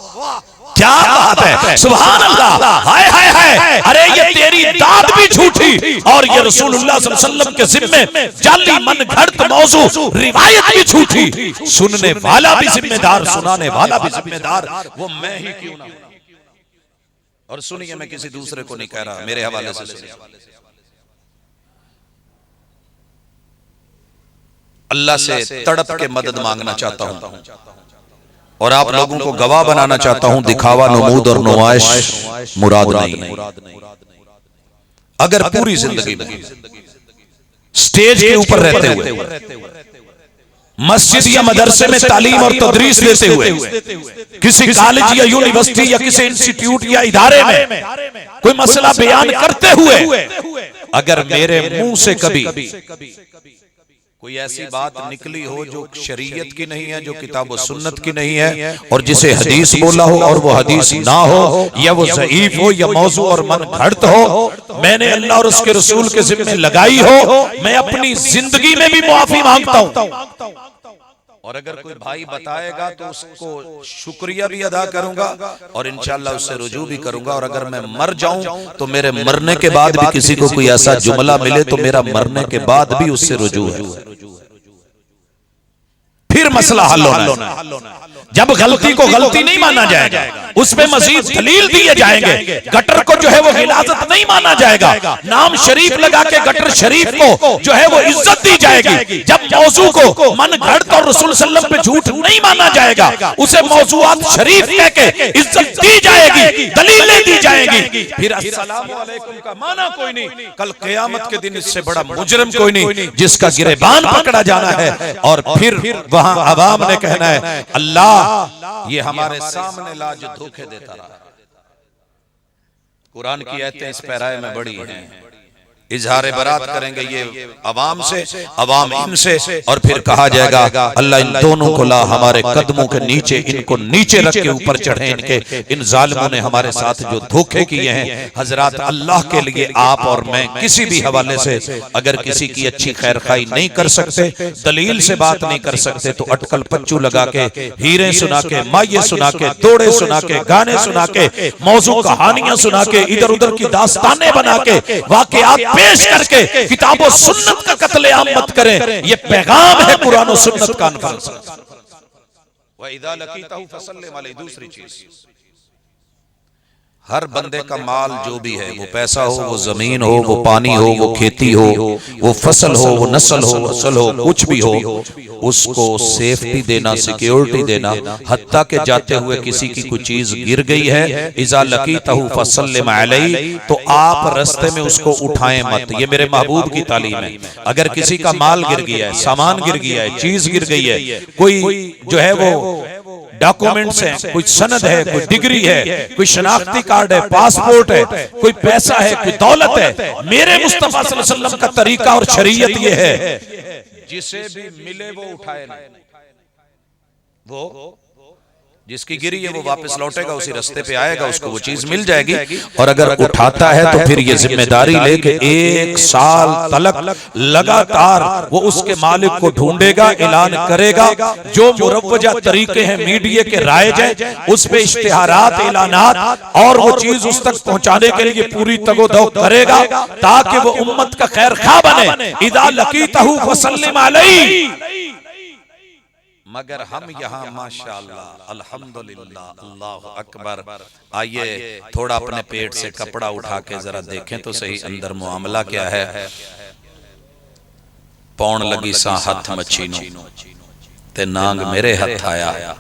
क्या बात है, सुभान अल्लाह, हाय हाय हाय, अरे ये तेरी दाद भी झूठी और ये रसूलुल्लाह सल्लल्लाहु अलैहि वसल्लम के जिम्मे जाली मन घड़त मौजू रिवायत भी झूठी। सुनने वाला भी जिम्मेदार, सुनाने वाला भी जिम्मेदार, वो मैं ही क्यों ना। और सुनिए, मैं किसी दूसरे को नहीं कह रहा, मेरे हवाले से सुनिए। अल्लाह से तड़प के मदद मांगना चाहता हूं और आप लोगों को गवाह बनाना चाहता हूं, दिखावा, नमूद और नुमाइश मुराद नहीं। अगर पूरी जिंदगी में स्टेज के ऊपर रहते हुए, मस्जिद या मदरसे में तालीम और तदरीस देते हुए, किसी कॉलेज या यूनिवर्सिटी या किसी इंस्टीट्यूट या इदारे में कोई मसला बयान करते हुए अगर मेरे मुंह से कभी कोई ऐसी बात निकली हो जो शरीयत की नहीं है, जो किताब व सुन्नत की नहीं है, और जिसे हदीस बोला हो और वो हदीस ना हो, या वो ज़ईफ हो या मौजू और मन घड़त हो, मैंने अल्लाह और उसके रसूल के जिम्मे लगाई हो, मैं अपनी जिंदगी में भी मुआफी मांगता हूं। और अगर कोई भाई बताएगा तो उसको शुक्रिया भी अदा करूंगा और इंशाअल्लाह उससे रुजू भी करूंगा। और अगर मैं मर जाऊं तो मेरे मरने के बाद भी किसी को कोई ऐसा जुमला मिले तो मेरा मरने के बाद भी उससे रुजू है, फिर मसला हल होना है। जब गलती को गलती नहीं माना जाएगा, उसमें मजीद दलील दिए जाएंगे। गटर को जो है वो हिलाजत नहीं माना जाएगा, नाम शरीफ लगा के गटर शरीफ को जो है वो इज्जत दी जाएगी। जब मौजू को मन घड़त और रसूल सल्लल्लाहु अलैहि वसल्लम पे झूठ नहीं माना जाएगा, उसे मौजूआत शरीफ कह के इज्जत दी जाएगी, दलीलें दी जाएगी। फिर अस्सलामु अलैकुम का माना कोई नहीं, कल क़यामत के दिन इससे बड़ा मुजरिम कोई नहीं जिसका गिरेबान पकड़ा जाना है। और फिर वहां अवाम ने कहना है, अल्लाह ये हमारे सामने लाज धोखे देता रहा। कुरान की आयतें इस पैराए में बड़ी हैं। इजहार बरात करेंगे ये अवाम से, अवाम इनसे, और फिर कहा जाएगा अल्लाह इन दोनों को ला हमारे कदमों के नीचे, इनको नीचे रख के ऊपर चढ़े। इनके इन जालिमों ने हमारे साथ जो धोखे किए हैं। हजरात, अल्लाह के लिए आप और मैं किसी भी हवाले से अगर किसी की अच्छी खैर खाई नहीं कर सकते, दलील से बात नहीं कर सकते, तो अटकल पच्चू लगा के, हीरे सुना के, माये सुना के, दौड़े सुना के, गाने सुना के, मौजू कहानियां सुना के, इधर उधर की दास्तानें बना के, वाकयात पेश करके किताबों सुन्नत का कत्लेआम मत करें। ये पैगाम है कुरान और सुन्नत कॉन्फ्रेंस। वइदा लकीतहु फसल्लिम अलैहि। दूसरी चीज, हर बंदे का माल जो भी है, वो पैसा हो, वो जमीन हो, वो पानी हो, वो खेती हो, वो फसल हो, वो नस्ल हो, असल हो, कुछ भी हो, उसको सेफ्टी देना, सिक्योरिटी देना। हत्ता के जाते हुए किसी की कोई चीज गिर गई है, इज़ा लकीतहु फसल्लिम अलैहि, तो आप रास्ते में उसको उठाएं मत। ये मेरे महबूब की तालीम है। अगर किसी का माल गिर गया है, सामान गिर गया है, चीज गिर गई है, कोई जो है वो डॉक्यूमेंट्स हैं, कोई सनद है, कोई डिग्री है, कोई शनाख्ती कार्ड है, पासपोर्ट है, कोई पैसा है, कोई दौलत है, मेरे मुस्तफा सल्लल्लाहु अलैहि वसल्लम का तरीका और शरीयत ये है, जिसे भी मिले वो उठाए ना। वो जिसकी गिरी है वो वापस लौटेगा, उसी रास्ते पे आएगा, उसको वो चीज मिल जाएगी। और अगर उठाता है तो फिर ये जिम्मेदारी लेके 1 साल तलक लगातार वो उसके मालिक को ढूंढेगा, ऐलान करेगा। जो मुरव्वजा तरीके हैं मीडिया के राइज है, उस पे इश्तिहारात, ऐलानात और वो चीज उस तक पहुंचाने के लिए पूरी तगोदो करेगा, ताकि वो उम्मत का खैर खा बने। इज़ा लकीतहु फसल्लिम अलैहि। मगर हम यहाँ माशाअल्लाह, अल्हम्दुलिल्लाह, अल्लाहु अकबर। आइए थोड़ा अपने पेट से कपड़ा उठा के जरा देखें तो सही अंदर मुआमला क्या है। पौन लगी सा हथ मछीनो ते नांग मेरे हथ आया।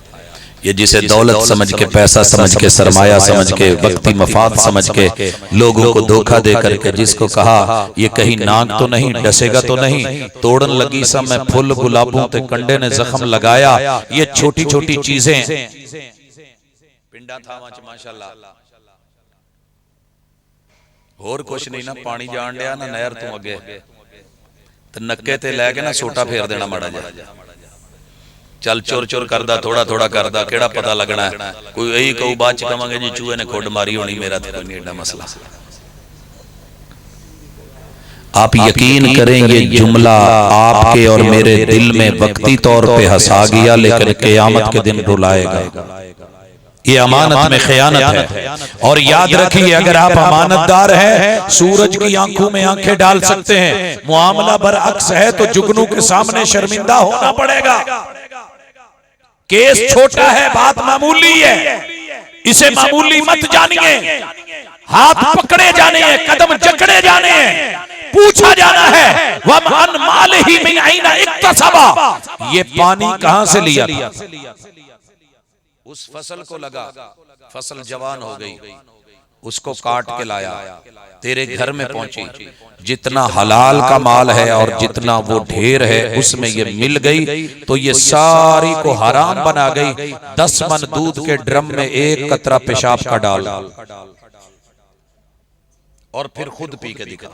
ये जिसे दौलत समझ के, पैसा समझ के, सरमाया समझ के, वक्ती मफाद समझ के लोगों को धोखा दे करके जिसको कहा ये कहीं नाक तो नहीं, डसेगा तो नहीं, तोड़न लगी सा मैं फुल गुलाबों ते कंडे ने जख्म लगाया। ये छोटी छोटी चीजें पिंडा था माशाअल्लाह, होर कुछ नहीं ना, पानी जान दिया ना नहर तू अगे ते नक्के ते लैके ना सोटा फेर देना माड़ा जा। चल चोर चोर करदा, थोड़ा थोड़ा करदा, केड़ा पता लगना है। कोई यही कहू बाद च कहांगे जी चूहे ने खुड मारी होनी, मेरा तो कोई नहीं एडा मसला। आप यकीन करें ये जुमला आपके और मेरे दिल में वक्ती तौर पे हंसा गया, लेकिन क़यामत के दिन रुलाएगा। ये अमानत में खयानत है। और याद रखिए, अगर आप अमानतदार हैं, सूरज की आंखों में आंखें डाल सकते हैं। मुआमला बरअक्स है तो जुगनू के सामने शर्मिंदा होना पड़ेगा। केस छोटा है, बात मामूली है, इसे मामूली मत जानिए। हाथ पकड़े जाने हैं, कदम जकड़े जाने हैं, पूछा जाना है वमन मालिही मिन ऐना इक्तसबा, ये पानी कहां से लिया था, उस फसल को लगा, फसल जवान हो गई, उसको काट के लाया, तेरे घर में पहुंची, जितना हलाल का माल है और जितना वो ढेर है उसमें ये मिल गई, तो ये सारी को हराम बना गई। 10 मन दूध के ड्रम में 1 कतरा पेशाब का डाल और फिर खुद पी के दिखा।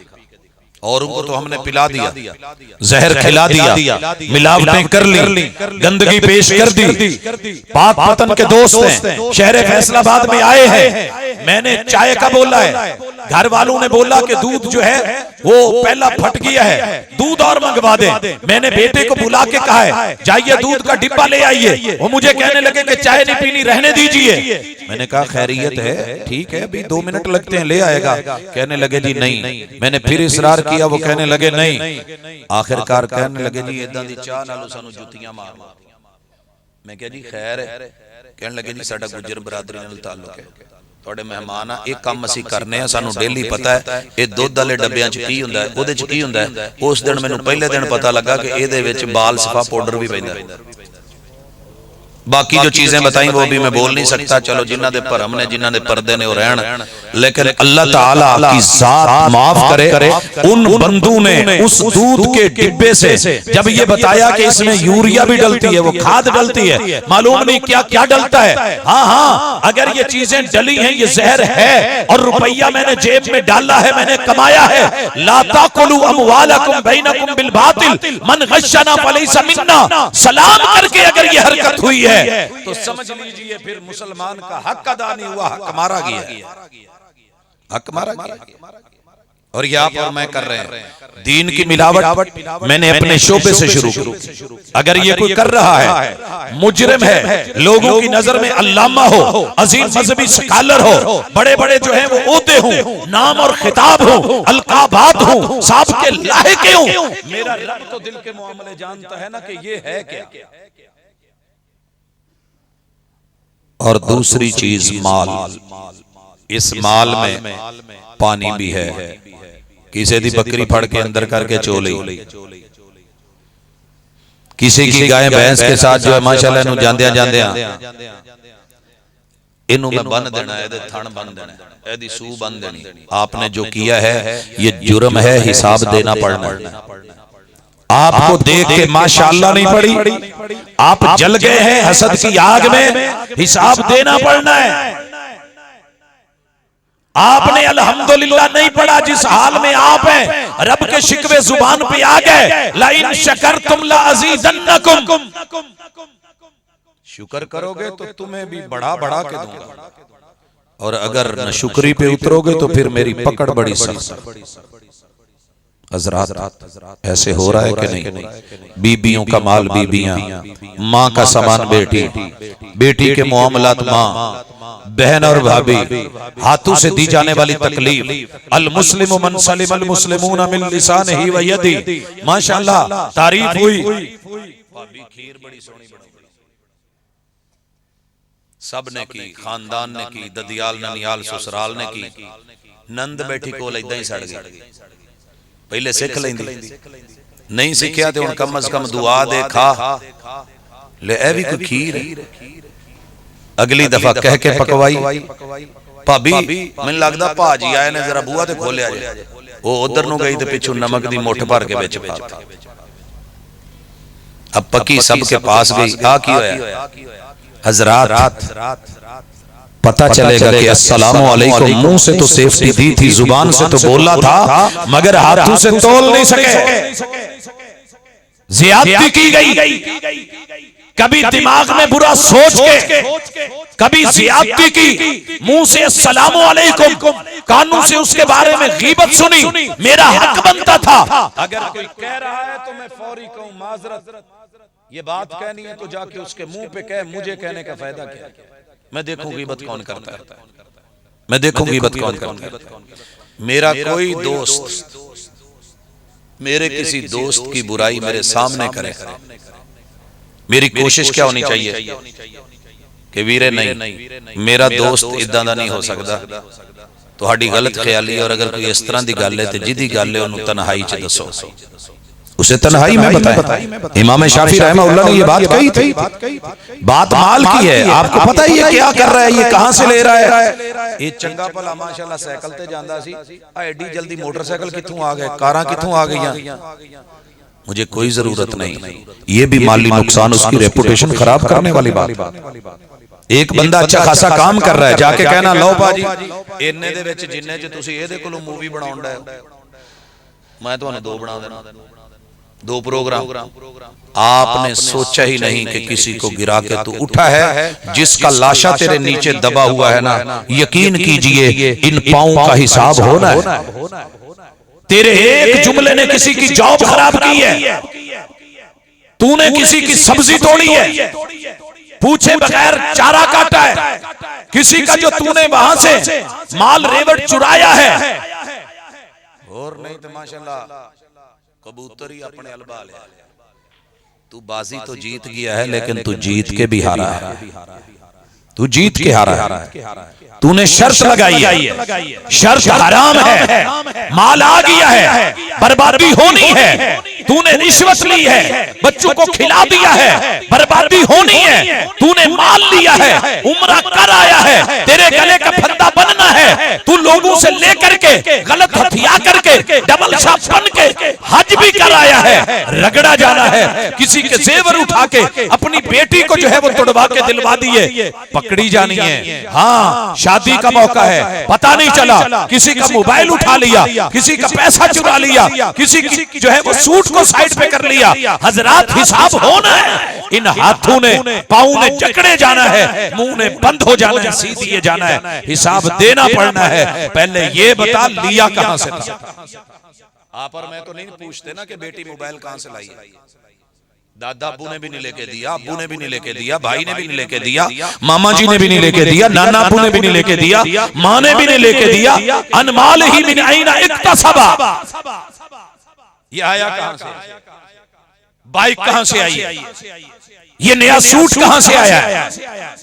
और उनको तो हमने पिला दिया, जहर खिला दिया, मिलावटें कर ली, गंदगी पेश कर दी। पाक पतन के दोस्त हैं, शहर फैसलाबाद में आए हैं, मैंने चाय का बोला है, घर वालों ने बोला कि दूध जो है वो पहला फट गया है, दूध और मंगवा दे। मैंने बेटे को बुला के कहा है जाइए दूध का डिब्बा ले आइए। वो मुझे कहने लगे कि चाय नहीं पीनी, रहने दीजिए। मैंने कहा खैरियत है, ठीक है, अभी 2 मिनट लगते हैं, ले आएगा। कहने लगे जी नहीं। मैंने फिर इसरार किया, वो कहने लगे नहीं। आखिरकार कहने लगे जी इदां दी चाह नालों सानू जुतियां मार। मैं कहा जी खैर है। कहने लगे जी साडा गुजर बरादरी नाल ताल्लुक है, ਤੁਹਾਡੇ ਮਹਿਮਾਨ ਆ, ਇਹ ਕੰਮ ਅਸੀਂ ਕਰਨੇ ਆ, ਸਾਨੂੰ ਡੇਲੀ ਪਤਾ ਹੈ ਇਹ ਦੁੱਧ ਵਾਲੇ ਡੱਬਿਆਂ 'ਚ ਕੀ ਹੁੰਦਾ ਹੈ, ਉਹਦੇ 'ਚ ਕੀ ਹੁੰਦਾ ਹੈ। ਉਸ ਦਿਨ ਮੈਨੂੰ ਪਹਿਲੇ ਦਿਨ ਪਤਾ ਲੱਗਾ ਕਿ ਇਹਦੇ ਵਿੱਚ ਬਾਲ ਸਫਾ ਪਾਊਡਰ ਵੀ ਪੈਂਦਾ। बाकी जो चीजें बताई वो भी मैं बोल नहीं सकता। चलो जिन्हां दे भरम ने, जिन्हां दे पर्दे ने वो रहन, लेकिन अल्लाह ताला की जात माफ करे। उन बंदू ने उस दूध के डिब्बे से जब ये बताया कि इसमें यूरिया भी डलती है, वो खाद डलती है, मालूम नहीं क्या क्या डलता है। हाँ हाँ, अगर ये चीजें डली हैं, ये जहर है और रुपया मैंने जेब में डाला है, मैंने कमाया है। ला ताकुलू अमवालकुम बैनकुम बिल बातिल मन गश्शना फलैसा मिन्ना। सलाम करके अगर ये हरकत हुई है तो समझ लीजिए फिर मुसलमान का हक अदा नहीं हुआ, हक मारा गया, हक मारा गया। और ये आप और मैं कर रहे हैं। दीन की मिलावट मैंने अपने शोबे से शुरू की। अगर ये कोई कर रहा है, मुजरिम है, लोगों की नजर में अल्लामा हो, अजीम मजहबी स्कॉलर हो, बड़े बड़े जो है वो ओहदे हो, नाम और खिताब हो, अलकाबात हो, साहब के लायक हो, मेरा रब तो दिल के मामले जानता है ना कि ये है क्या। और दूसरी चीज माल, इस माल में पानी भी है। किसी दी बकरी फड़ के अंदर करके चोली, किसी की गाय भैंस के साथ जो है माशाल्लाह नु जांदियां जांदियां इनू मैं बन देना है, थन बन देना है, एदी सू बन देनी। आपने जो किया है ये जुर्म है, हिसाब देना पड़ना। आपको देख के माशाअल्लाह नहीं पड़ी, आप जल गए हैं हसद की आग में, हिसाब देना पड़ना है। आपने अल्हम्दुलिल्लाह नहीं पढ़ा जिस हाल में आप हैं, रब के शिकवे जुबान पे आ गए, ला इन शकरतुम ला अज़ीदन्नकुम। शुक्र करोगे तो तुम्हें भी बढ़ा बढ़ा के दूंगा, और अगर न शुक्री पे उतरोगे तो फिर मेरी पकड़ बड़ी सख्त। हज़रात ऐसे हो रहा है कि नहीं? बीबियों का माल बीबियां, माँ का सामान बेटी, बेटी के मामलात माँ, बहन और भाभी, हाथों से दी जाने वाली तकलीफ। अल मुस्लिम मन सलिम अल मुस्लिमून मिन लिसानिही व यदी। माशाअल्लाह तारीफ हुई। भाभी खीर बड़ी सोहनी बनाई, सब ने की, खानदान ने की, ददियाल ननियाल ससुराल ने की। नंद बैठी कोल इदां ही सड़ गई। पहले सीख लेंदी, नहीं सीखिया तो हुण कम अज कम दुआ दे खा ले, ए भी कोई खीर है। अगली दफा कह के पकवाई, भाभी मैनूं लगदा भाजी आए ने, जरा बूहा ते खोलिया जे। वो उधर नु गई ते पिछू नमक दी मुठ भर के विच पाता। अब पक्की सबके पास गई, आ की होया? हज़रात पता चलेगा कि अस्सलामु अलैकुम मुंह से तो सेफ्टी दी थी, जुबान से तो बोला था, मगर हाथों से तोल नहीं सके। ज़ियादती की गई, कभी दिमाग में बुरा सोच के, कभी ज़ियादती की, मुंह से अस्सलामु अलैकुम, कानों से उसके बारे में गीबत सुनी। मेरा हक बनता था, अगर कोई कह रहा है तो मैं फौरी कहूं माजरत, ये बात कहनी है तो जाके उसके मुंह पे कह, मुझे कहने का फायदा क्या। मैं देखूं गीबत कौन करता है, मैं देखूं गीबत कौन करता है। मेरा कोई दोस्त मेरे किसी दोस्त की बुराई मेरे सामने करे, मेरी कोशिश क्या होनी चाहिए कि वीरे नहीं, मेरा दोस्त इदां दा नहीं हो सकता, तुहाडी गलत ख्याली। और अगर कोई इस तरह की गल है तो जिहदी गल है उन्होंने तन्हाई च दसो, उसे तन्हाई में बताएं। इमाम शाफी रहमतुल्लाह ने ये बात कही थी। बात माल की है, आपको पता ही है क्या कर रहा है, ये कहां से ले रहा है। ये चंगा भला माशाल्लाह साइकिल ते जांदा सी, एडी जल्दी मोटरसाइकिल कित्थों आ गए, कारां कित्थों आ गईयां, मुझे कोई जरूरत नहीं। ये भी माली नुकसान, उसकी रेपुटेशन खराब करने वाली बात। एक बंदा अच्छा खासा काम कर रहा है, जाके कहना लो भाजी इन्ने दे विच जिन्ने च तुसीं इहदे कोलों मूवी बनाउंदा है, मैं तुहानूं दो बना देना, दो प्रोग्राम। आपने सोचा ही नहीं कि किसी को गिरा के तू उठा है, जिसका लाशा तेरे नीचे दबा हुआ है ना, यकीन कीजिए इन पांवों का हिसाब होना है। तेरे एक जुमले ने किसी की जॉब खराब की है, तूने किसी की सब्जी तोड़ी है, पूछे बगैर चारा काटा है, किसी का जो तूने वहां से माल रेवट चुराया है, और नहीं तो माशाल्लाह कबूतर ही अपने अलबा ले। तू बाजी तो जीत गया है, लेकिन तू जीत के भी हारा है, तू जीत के हारा है। तूने शर्त लगाई है, शर्त हराम है, माल आ गया है, बर्बादी होनी है। तूने रिश्वत ली है, बच्चों को खिला दिया है, बर्बादी होनी है। तूने माल लिया है, उम्रा कर आया है, तेरे गले का फंदा बनना है। तू लोगों से लेकर के गलत हथिया करके डबल शाह बन के हज भी कर आया है, रगड़ा जाना है। किसी के जेवर उठा के अपनी बेटी को जो है वो तोड़वा के दिलवा दिए, पकड़ी जानी है। हाँ, शादी का मौका है, पता नहीं चला, किसी का मोबाइल उठा लिया, किसी का पैसा चुरा लिया, किसी की जो है वो सूट को साइड पे कर लिया। हजरात हिसाब होना है। इन हाथों ने पाँव ने जकड़े जाना है, मुंह ने बंद हो जाना है, सीधे जाना है, हिसाब देना पड़ना है। पहले ये बता लिया कहां से था। आप और मैं तो नहीं पूछते ना कि बेटी मोबाइल कहां से लाई है। दादा अब्बू ने भी नहीं लेके दिया, अब्बू ने भी नहीं लेके दिया, भाई ने भी नहीं लेके दिया, मामा जी ने भी नहीं लेके दिया, नाना अब्बू ने भी नहीं लेके दिया, माँ ने भी नहीं लेके दिया। अनमाल ही मिन ऐना इक्तसबा, ये आया कहां से, बाइक कहां से आई है, ये नया सूट कहां से आया है,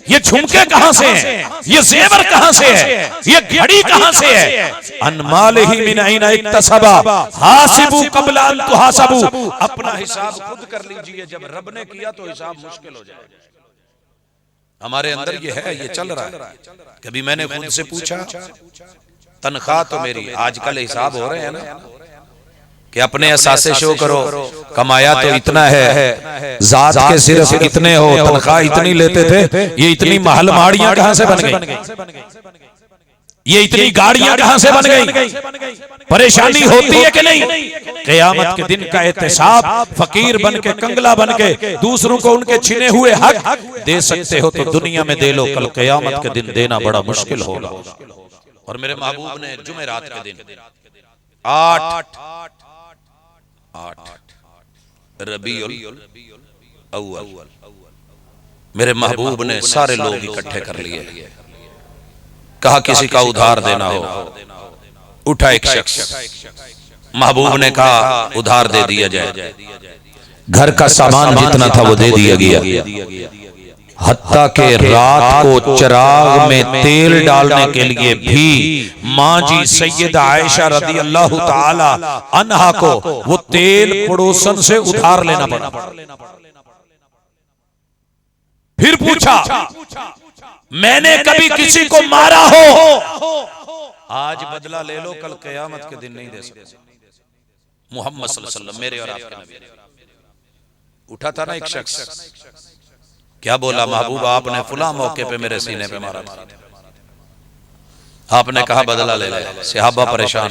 ये झुमके कहां से हैं, ये जेवर कहां से है, ये घड़ी कहां से है। अनमाल ही मिन ऐना इक्तसबा हासिबू कबला अन तुहासबू। अपना हिसाब खुद कर लीजिए, जब रब ने किया तो हिसाब मुश्किल हो जाएगा। हमारे अंदर ये है, ये चल रहा है। कभी मैंने खुद से पूछा, तनख्वाह तो मेरी आजकल हिसाब हो रहे हैं ना कि अपने एहसासे शो करो, कमाया तो इतना है, जात के सिर्फ इतने हो, तनख्वाह इतनी लेते थे, ये इतनी महल माड़ियां कहां से बन गई, ये इतनी गाड़ियां कहां से बन गई। परेशानी होती है कि नहीं। क़यामत के दिन का एहतिसाब, फकीर बन के, कंगला बन के दूसरों को उनके छिने हुए हक दे सकते हो तो दुनिया में दे लो, कल क़यामत के दिन देना बड़ा मुश्किल होगा। और मेरे महबूब ने जुमेरात के दिन 8 रबीउल अव्वल, मेरे महबूब ने सारे लोग इकट्ठे कर लिए। कहा किसी का उधार देना हो, उठा एक शख्स, महबूब ने कहा उधार दे दिया जाए। घर का सामान जितना था वो दे दिया गया, हत्ता के रात को चिराग में तेल डालने के लिए भी माँ जी सैयदा आयशा रदी अल्लाह ताला अन्हा को वो तेल पड़ोसन से उधार लेना पड़ा। फिर पूछा, मैंने कभी किसी को मारा हो, आज बदला ले लो, कल क़यामत के दिन नहीं दे सकते। मोहम्मद सल्लल्लाहु अलैहि वसल्लम मेरे और आपके नबी। उठा था ना एक शख्स, क्या बोला, महबूब आपने फुला मौके पे मेरे सीने पे मारा। आपने कहा बदला ले ले। सहाबा परेशान,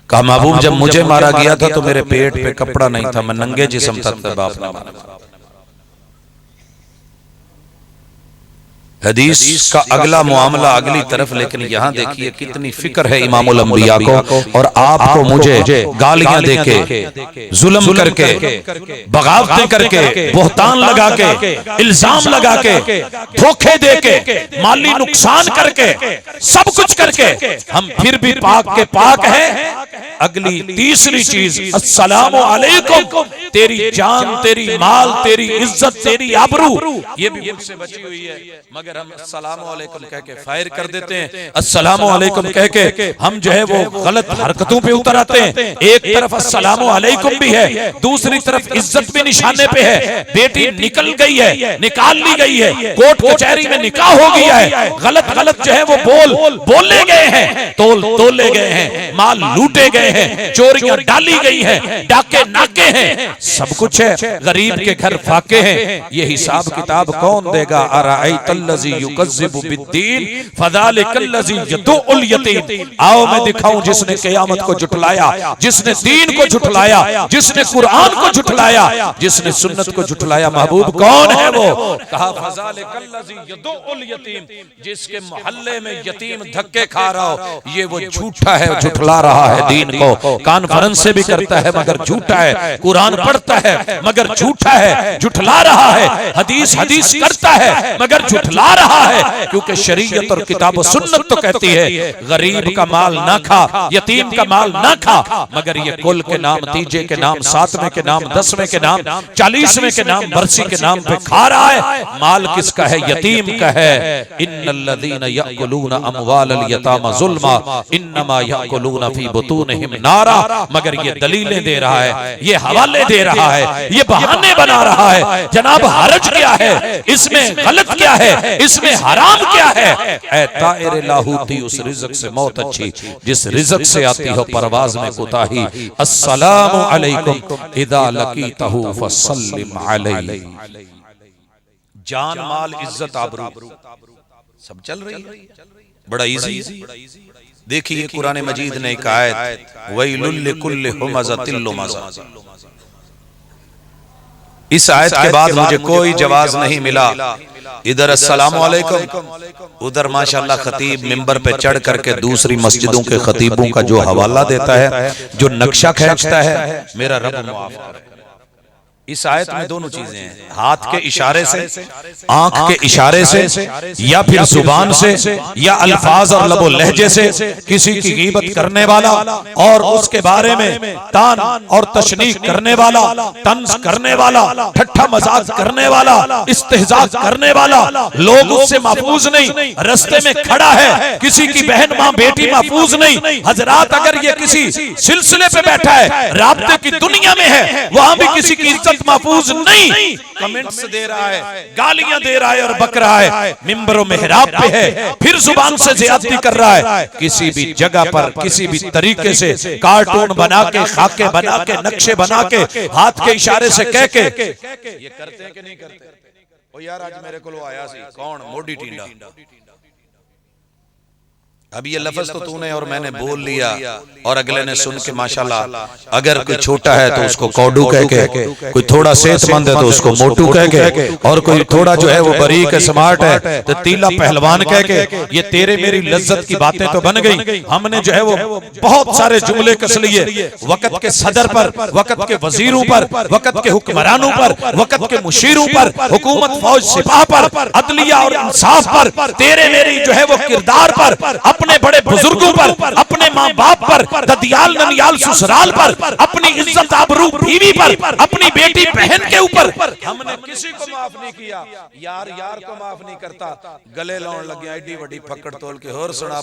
कहा महबूब जब मुझे मारा गया था तो मेरे पेट पे कपड़ा नहीं था, मैं नंगे जिस्म था, तब आपने मारा। हदीस का अगला मामला अगली तरफ, लेकिन यहाँ देखिए कितनी फिक्र है इमामुल अंबिया को, और आपको मुझे गालियां देके, जुल्म करके, बगावतें करके, बोहतान लगा के, इल्जाम लगा के, धोखे देके, माली नुकसान करके, सब कुछ करके हम फिर भी पाक के पाक हैं। अगली तीसरी चीज अस्सलामु अलैकुम, तेरी जान, तेरी माल, तेरी इज्जत, तेरी आबरू, ये भी मुझसे बची हुई है, मगर हम अस्सलामु अलैकुम कह के फायर कर देते हैं। अस्सलामु अलैकुम कह के हम जो है वो गलत हरकतों पे उतर आते हैं। एक तरफ अस्सलामु अलैकुम भी है, दूसरी तरफ इज्जत भी निशाने पे है। बेटी निकल गई है, निकाल ली गई है, कोर्ट कचहरी में निकाह हो गया है, गलत गलत जो है वो बोले गए हैं, तोले गए हैं, माल लूटे गए हैं, चोरियां डाली गई हैं, डाके नाके हैं, सब कुछ है। गरीब के घर फाके हैं, ये हिसाब किताब कौन देगा? अराअयतल्लज़ी युकज़्ज़िबु बिद्दीन फ़ज़ालिकल्लज़ी यदुउल यतीम। आओ मैं दिखाऊं जिसने क़यामत को झुठलाया, जिसने दीन को झुठलाया, जिसने कुरान को झुठलाया, जिसने सुन्नत को झुठलाया। महबूब कौन है वो? कहा फ़ज़ालिकल्लज़ी यदुउल यतीम, जिसके मोहल्ले में यतीम धक्के खा रहा हो, ये वो झूठा है, झुठला रहा है दीन को। कॉन्फ्रेंस से भी करता है मगर झूठा है, कुरान पढ़ता है मगर झूठा है, झुठला रहा है, हदीस करता है मगर झुठला रहा है। क्योंकि शरीयत और किताब और सुन्नत तो कहती है गरीब का माल ना खा, यतीम का माल ना खा, मगर ये कुल के नाम, तीजे के नाम, सातवें के नाम, 10वें के नाम, 40वें के नाम, बरसी के नाम पे खा रहा है। माल किसका है? यतीम का है। इन्नल्लज़ीना यअकुलूना अमवालल यतामा ज़ुल्मा इन्नमा यअकुलूना फी बुतूनिहिम नारा। मगर ये दलीलें दे रहा है, ये हवाले दे रहा है, ये बहाने बना रहा है। जनाब हरज क्या है इसमें? गलत क्या है इसमें? हराम क्या है? ऐ ताइर लाहूती, उस रिज़्क़ से मौत अच्छी जिस रिज़्क़ से आती हो परवाज में कुताही। अस्सलामु अलैकुम इदा लकीतहु फसल्लिम अलैहि। जान माल इज्जत आबरू सब चल रही है, बड़ा इजी। देखिए कुरान मजीद ने एक आयत, वैलुल लिकुल्लि हुमज़तिल लुमज़ा। इस आयत के बाद मुझे कोई जवाब नहीं मिला। इधर अस्सलामु अलैकुम, उधर माशाल्लाह खतीब मिंबर पे चढ़ करके दूसरी मस्जिदों के खतीबों का जो हवाला देता है, जो नक्शा खींचता है, मेरा रब माफ करे। इस आयत में दोनों चीजें हैं, हाथ के इशारे से, आंख के इशारे से, या फिर जुबान से, या अल्फाज और लबो लहजे से किसी की गीबत करने वाला और उसके बारे में तान और तशनीक करने वाला, तंज करने वाला, ठट्ठा मजाक करने वाला, इस्तेहजा करने वाला, लोग उससे महफूज नहीं। रस्ते में खड़ा है, किसी की बहन मां बेटी महफूज नहीं। हजरात अगर ये किसी सिलसिले पे बैठा है, राब्ते की दुनिया में है, वहां भी किसी की इज्जत महफूज नहीं। कमेंट्स दे रहा है, गालियां दे रहा है और बक रहा है, मिंबरों में हिराब पे है, फिर जुबान से ज्यादती कर रहा है। किसी भी जगह पर किसी भी तरीके से कार्टून बना के, खाके बना के, नक्शे बना के, हाथ के इशारे से कह के, ये करते हैं कि नहीं करते? ओ यार आज मेरे को आया सी कौन मोडी टींडा, अब ये लफ्ज तो तूने और मैंने बोल लिया और अगले ने सुन के माशाल्लाह, अगर कोई छोटा है तो उसको कौडू कह के, कोई थोड़ा सेहतमंद है तो उसको मोटू कह के, और कोई थोड़ा जो है वो बरीक है, स्मार्ट है तो तीला पहलवान कह के। ये तेरे मेरी लज्जत की बातें तो बन गई। हमने जो है वो बहुत सारे जुमले कस लिए वक्त के सदर पर, वक्त के वजीरों पर, वक्त के हुक्मरानों पर, वक्त के मुशीरों पर, हुकूमत फौज सिपाह पर, अदलिया और इंसाफ पर, तेरे मेरी जो है वो किरदार पर, अपने बड़े बुजुर्गों पर, अपने माँ बाप पर, ददियाल ननियाल ससुराल पर, अपनी इज्जत आबरू बीवी पर, अपनी बेटी बहन के ऊपर हमने किसी को माफ नहीं किया। यार यार को माफ नहीं करता, गले लाउन लग गया एडी बड़ी फकड़ तोल के। और सुना,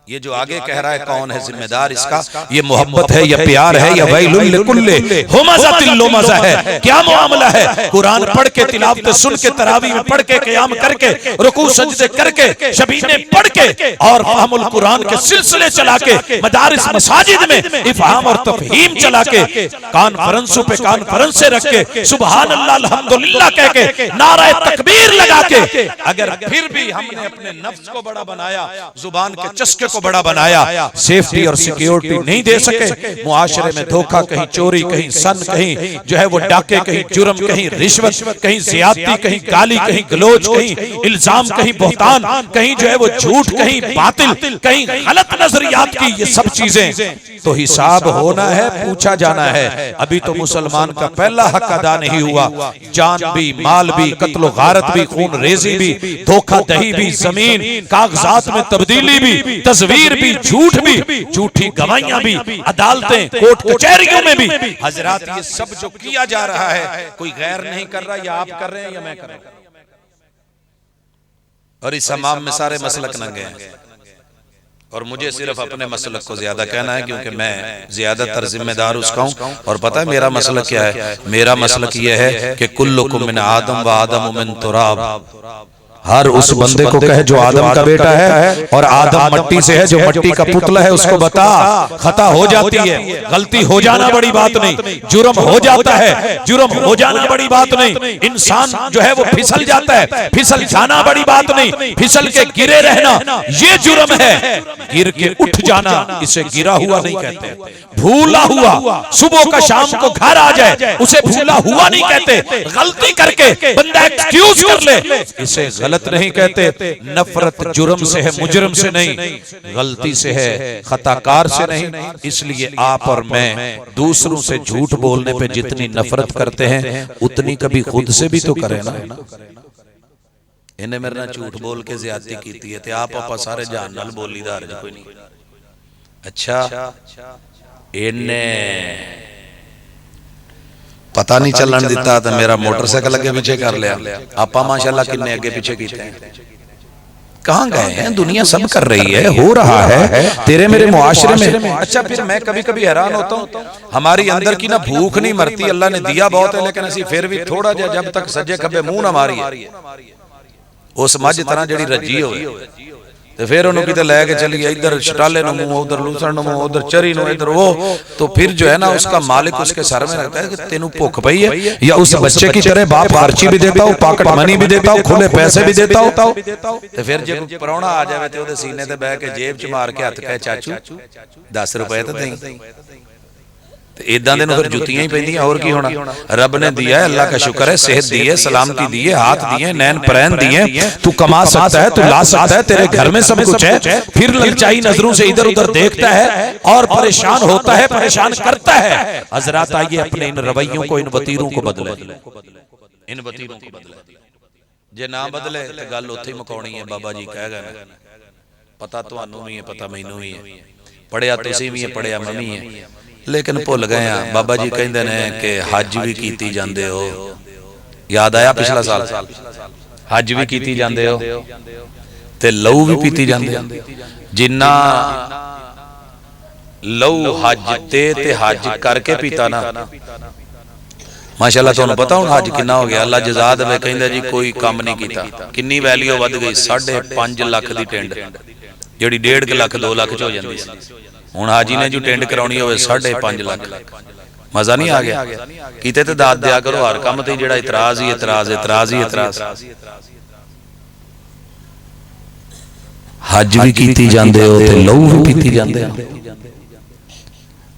ये जो आगे कह रहा है कौन है जिम्मेदार इसका? ये मोहब्बत है या प्यार है या वैलुल लिकुल्लि हुमज़तिल लुमज़ा है? क्या मामला है? कुरान पढ़ के, तिलावत सुन के, तरावी में पढ़ के, क़याम करके, रुकू सजदे करके, शबीने पढ़ के और फहमुल कुरान के सिलसिले चला के, मदारिस मसाजिद में इफ़हाम और तफ़हीम चला के, कॉन्फ्रेंसों पे कॉन्फ्रेंस से रख के, सुभान अल्लाह अल्हम्दुलिल्लाह कह के, नारे तकबीर लगा के, अगर फिर भी हमने अपने नफ्स को बड़ा बनाया, जुबान के चस्के को बड़ा बनाया, सेफ्टी और सिक्योरिटी नहीं दे सके, मुआशरे में धोखा, कहीं चोरी, कहीं सन, कहीं जो है वो डाके, कहीं जुर्म, कहीं रिश्वत, कहीं ज़ियादती, कहीं गाली, कहीं गलोच, कहीं इल्जाम, कहीं बहतान, कहीं जो है वो झूठ, कहीं बातिल, कहीं गलत नजरियात की, ये सब चीजें तो हिसाब होना है, पूछा जाना है। अभी तो मुसलमान का पहला हक अदा नहीं हुआ, जान भी, माल भी, कत्लो गारत भी, खून रेजी भी, धोखा दही भी, जमीन कागजात में तब्दीली भी, तस्वीर भी, झूठ भी, झूठी गवाहियां भी, अदालतें, कोर्ट कचहरियों में भी हजरात ये सब जो किया जा रहा है कोई गैर नहीं कर रहा, या आप कर रहे हैं या मैं कर रहा हूं। और इस हमाम में सारे मसलक नंगे हैं और मुझे सिर्फ अपने मसलक को ज्यादा कहना है क्योंकि मैं ज्यादातर जिम्मेदार उसका हूं। और पता है मेरा मसलक क्या है? मेरा मसलक यह है कि कुल्लुकुम मिन आदम व आदम मिन तुराब। हर उस बंदे को कहे जो आदम का बेटा है और आदम मट्टी से है, जो मट्टी का पुतला है उसको बता खता हो जाती है, गलती हो जाना बड़ी बात नहीं, जुर्म हो जाता है, जुर्म हो जाना बड़ी बात नहीं, इंसान जो है वो फिसल जाता है, फिसल जाना बड़ी बात नहीं, फिसल के गिरे रहना ये जुर्म है। गिर के उठ जाना इसे गिरा हुआ नहीं कहते। भूला हुआ सुबह का शाम को घर आ जाए उसे भूला हुआ नहीं कहते। गलती करके बंदा एक्सक्यूज कर ले इसे गलत नहीं कहते। नफरत जुर्म से है, मुजरम से नहीं, गलती से है, खताकार से नहीं। इसलिए आप और मैं दूसरों से झूठ बोलने पे जितनी नफरत करते हैं उतनी कभी खुद से भी तो करें ना। इन्हें मेरे ना झूठ बोल के ज्यादती की थी ते आप आपा सारे जान नाल बोलीदार कोई नहीं। अच्छा इन्हें पता नहीं चलन दिता तो मेरा मोटरसाइकिल अगे पीछे कर लिया। आपा माशाल्लाह किन्ने अगे पीछे कीते हैं। कहां गए हैं? दुनिया सब कर रही है, हो रहा है तेरे मेरे मुआशरे में। अच्छा फिर मैं कभी कभी हैरान होता हूं, हमारी अंदर की ना भूख नहीं मरती। अल्लाह ने दिया बहुत है लेकिन असी फिर भी थोड़ा जा जब तक सज्जे खब्बे मुंह ना मारी उस मझ तरह जड़ी रजी हो तो फिर उन्होंने किते लेके चलिए, इधर शटाले नु मुंह, उधर लूसण नु मुंह, उधर चरी नु, इधर वो, तो फिर जो है ना उसका मालिक उसके सर में रखता है कि तेनू भूख पई है। या उस बच्चे की तरह बाप खर्ची भी देता हूं, पॉकेट मनी भी देता हूं, खुले पैसे भी देता हूं। तो फिर जब परौना आ जावे ते ओदे सीने ते बैठ के जेब च मार के हथ कहे चाचू 10 रुपए तो दें। इदा दे फिर जुतियां ही पैंदियां, और की होना। रब ने दिया है, अल्लाह का शुक्र है, सेहत दी है, सलामती दी है, हाथ दिए, नैन परैन दिए, तू कमा सकता है, तू ला सकता है, तेरे घर में सब कुछ है। फिर ललचाई नजरों से इधर उधर देखता है और परेशान होता है, परेशान करता है। हजरात आइए अपने इन रवैयों को, इन वतीरों को बदले, इन वतीरों को बदले। जे ना बदले तो गल उत्थे ही मुकाउणी है। बाबा जी कह गए पता तुहानू भी है, पता मैनू भी है, पढ़िया तुसीं भी है, पढ़िया मैं भी है, लेकिन भुल गए हैं। बाबा जी कहते ने कि हज भी कीती जांदे हो। याद आया पिछला साल हज भी कीती जांदे हो ते लहू भी पीती जांदे। जिन्ना लहू हज ते हज करके पीता ना माशाअल्लाह तुहानू पता हुण हज किन्ना हो गया। अल्लाह जज़ा देवे। कहंदा जी कोई काम नहीं कीता। किन्नी वैल्यू वध गई? 5.5 लाख दी टेंड जिहड़ी 1.5 लाख 2 लाख च हो जांदी सी। हुण हाजी ने जो टेंड कराउणी होवे 5.5 लाख। मजा नहीं आ गया? किते ते दाद दिया करो, हर काम ते जेड़ा इतराज ही इतराज, इतराज ही इतराज। हज भी कीती जांदे हो ते लहू भी पीती जांदे हो।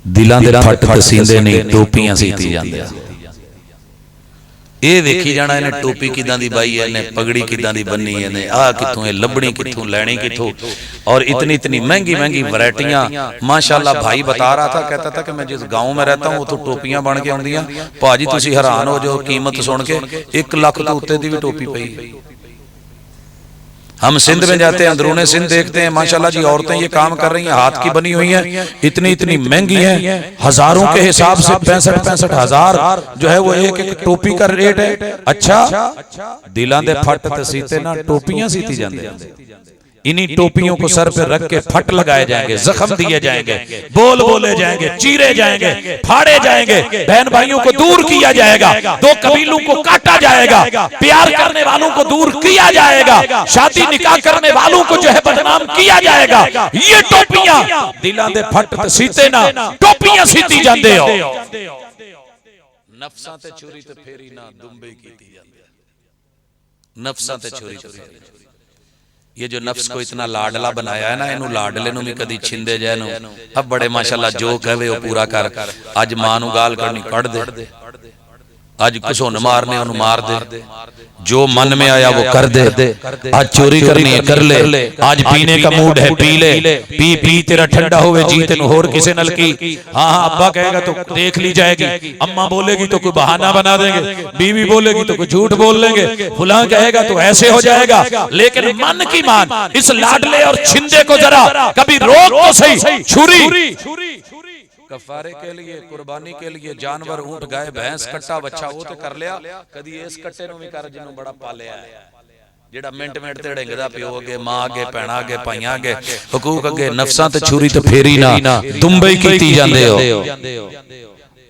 दिलां दे फट तसींदे नहीं, टोपियां सीती जांदे। ये वेखी जाना इन्हें टोपी किदां दी बाई है, इन्हें पगड़ी किदां दी बन्नी है, इन्हें आ कित्थों, लबनी कित्थों, लैनी कित्थों, और इतनी इतनी महंगी महंगी वैरायटियां। माशाल्लाह भाई बता रहा था, कहता था कि मैं जिस गांव में रहता हूं उतो टोपियां बन के आउंदियां। भाजी तुसीं हैरान हो जाओ कीमत सुन के, 1 लाख तो उत्ते दी भी टोपी पई। हम सिंध में जाते हैं, अंदरूने सिंध देखते हैं, माशाल्लाह जी औरतें ये काम कर रही हैं, हाथ की बनी हुई हैं, इतनी इतनी महंगी हैं, हजारों के हिसाब से 65 हजार जो है वो एक एक टोपी का रेट है। अच्छा दिलां दे फट ते सीते ना टोपियां सीती जांदे। इन्हीं टोपियों को सर पे रख के फट लगाए जाएंगे, जख्म दिए जाएंगे, बोल बोले जाएंगे, चीरे जाएंगे, फाड़े जाएंगे, बहन भाइयों को दूर किया जाएगा, 2 कबीलों को काटा जाएगा, प्यार करने वालों को दूर किया जाएगा, शादी निकाह करने वालों को जो है बदनाम किया जाएगा। ये टोपियां दिलां दे फट सीते ना टोपियां सीती जांदे हो। नफ्सां ते चोरी ते फेरी ना दुंबे कीती जांदी। नफ्सां ते चोरी ते फेरी। ये जो नफ्स को इतना लाडला बनाया है ना, इनू लाडले नू भी कदी छिंदे जाए नू। अब बड़े माशाल्लाह जो कहे वो पूरा कर। अज मां नू गाल करनी कढ़ दे, अज घसुन मारने उन्हें मार दे, जो मन में आया वो कर दे। आज चोरी करनी है कर ले, आज पीने का मूड है पी ले, पी पी तेरा ठंडा होवे जी तेन होर किसे नल की। हाँ हाँ अब्बा कहेगा तो देख ली जाएगी, अम्मा बोलेगी तो कोई बहाना बना देंगे, बीवी बोलेगी तो कोई झूठ बोल लेंगे, फुला कहेगा तो ऐसे हो जाएगा। लेकिन मन की मान इस लाडले और छिंदे को जरा कभी रोक तो सही। छुरी कफारे के लिए, कुर्बानी के लिए जानवर, ऊंट, गाय, भैंस, कट्टा, बच्चा वो तो कर लिया, कदी इस कट्टे नु भी कर जिन्हों बड़ा पालिया है, जेड़ा मिंट मिंट ते ढिंगदा पिओ अगे, मां अगे, भैणा अगे, भाइयां अगे, हुकूक अगे, नफसां ते छुरी ते फेरी ना दुंबई कीती जांदे हो।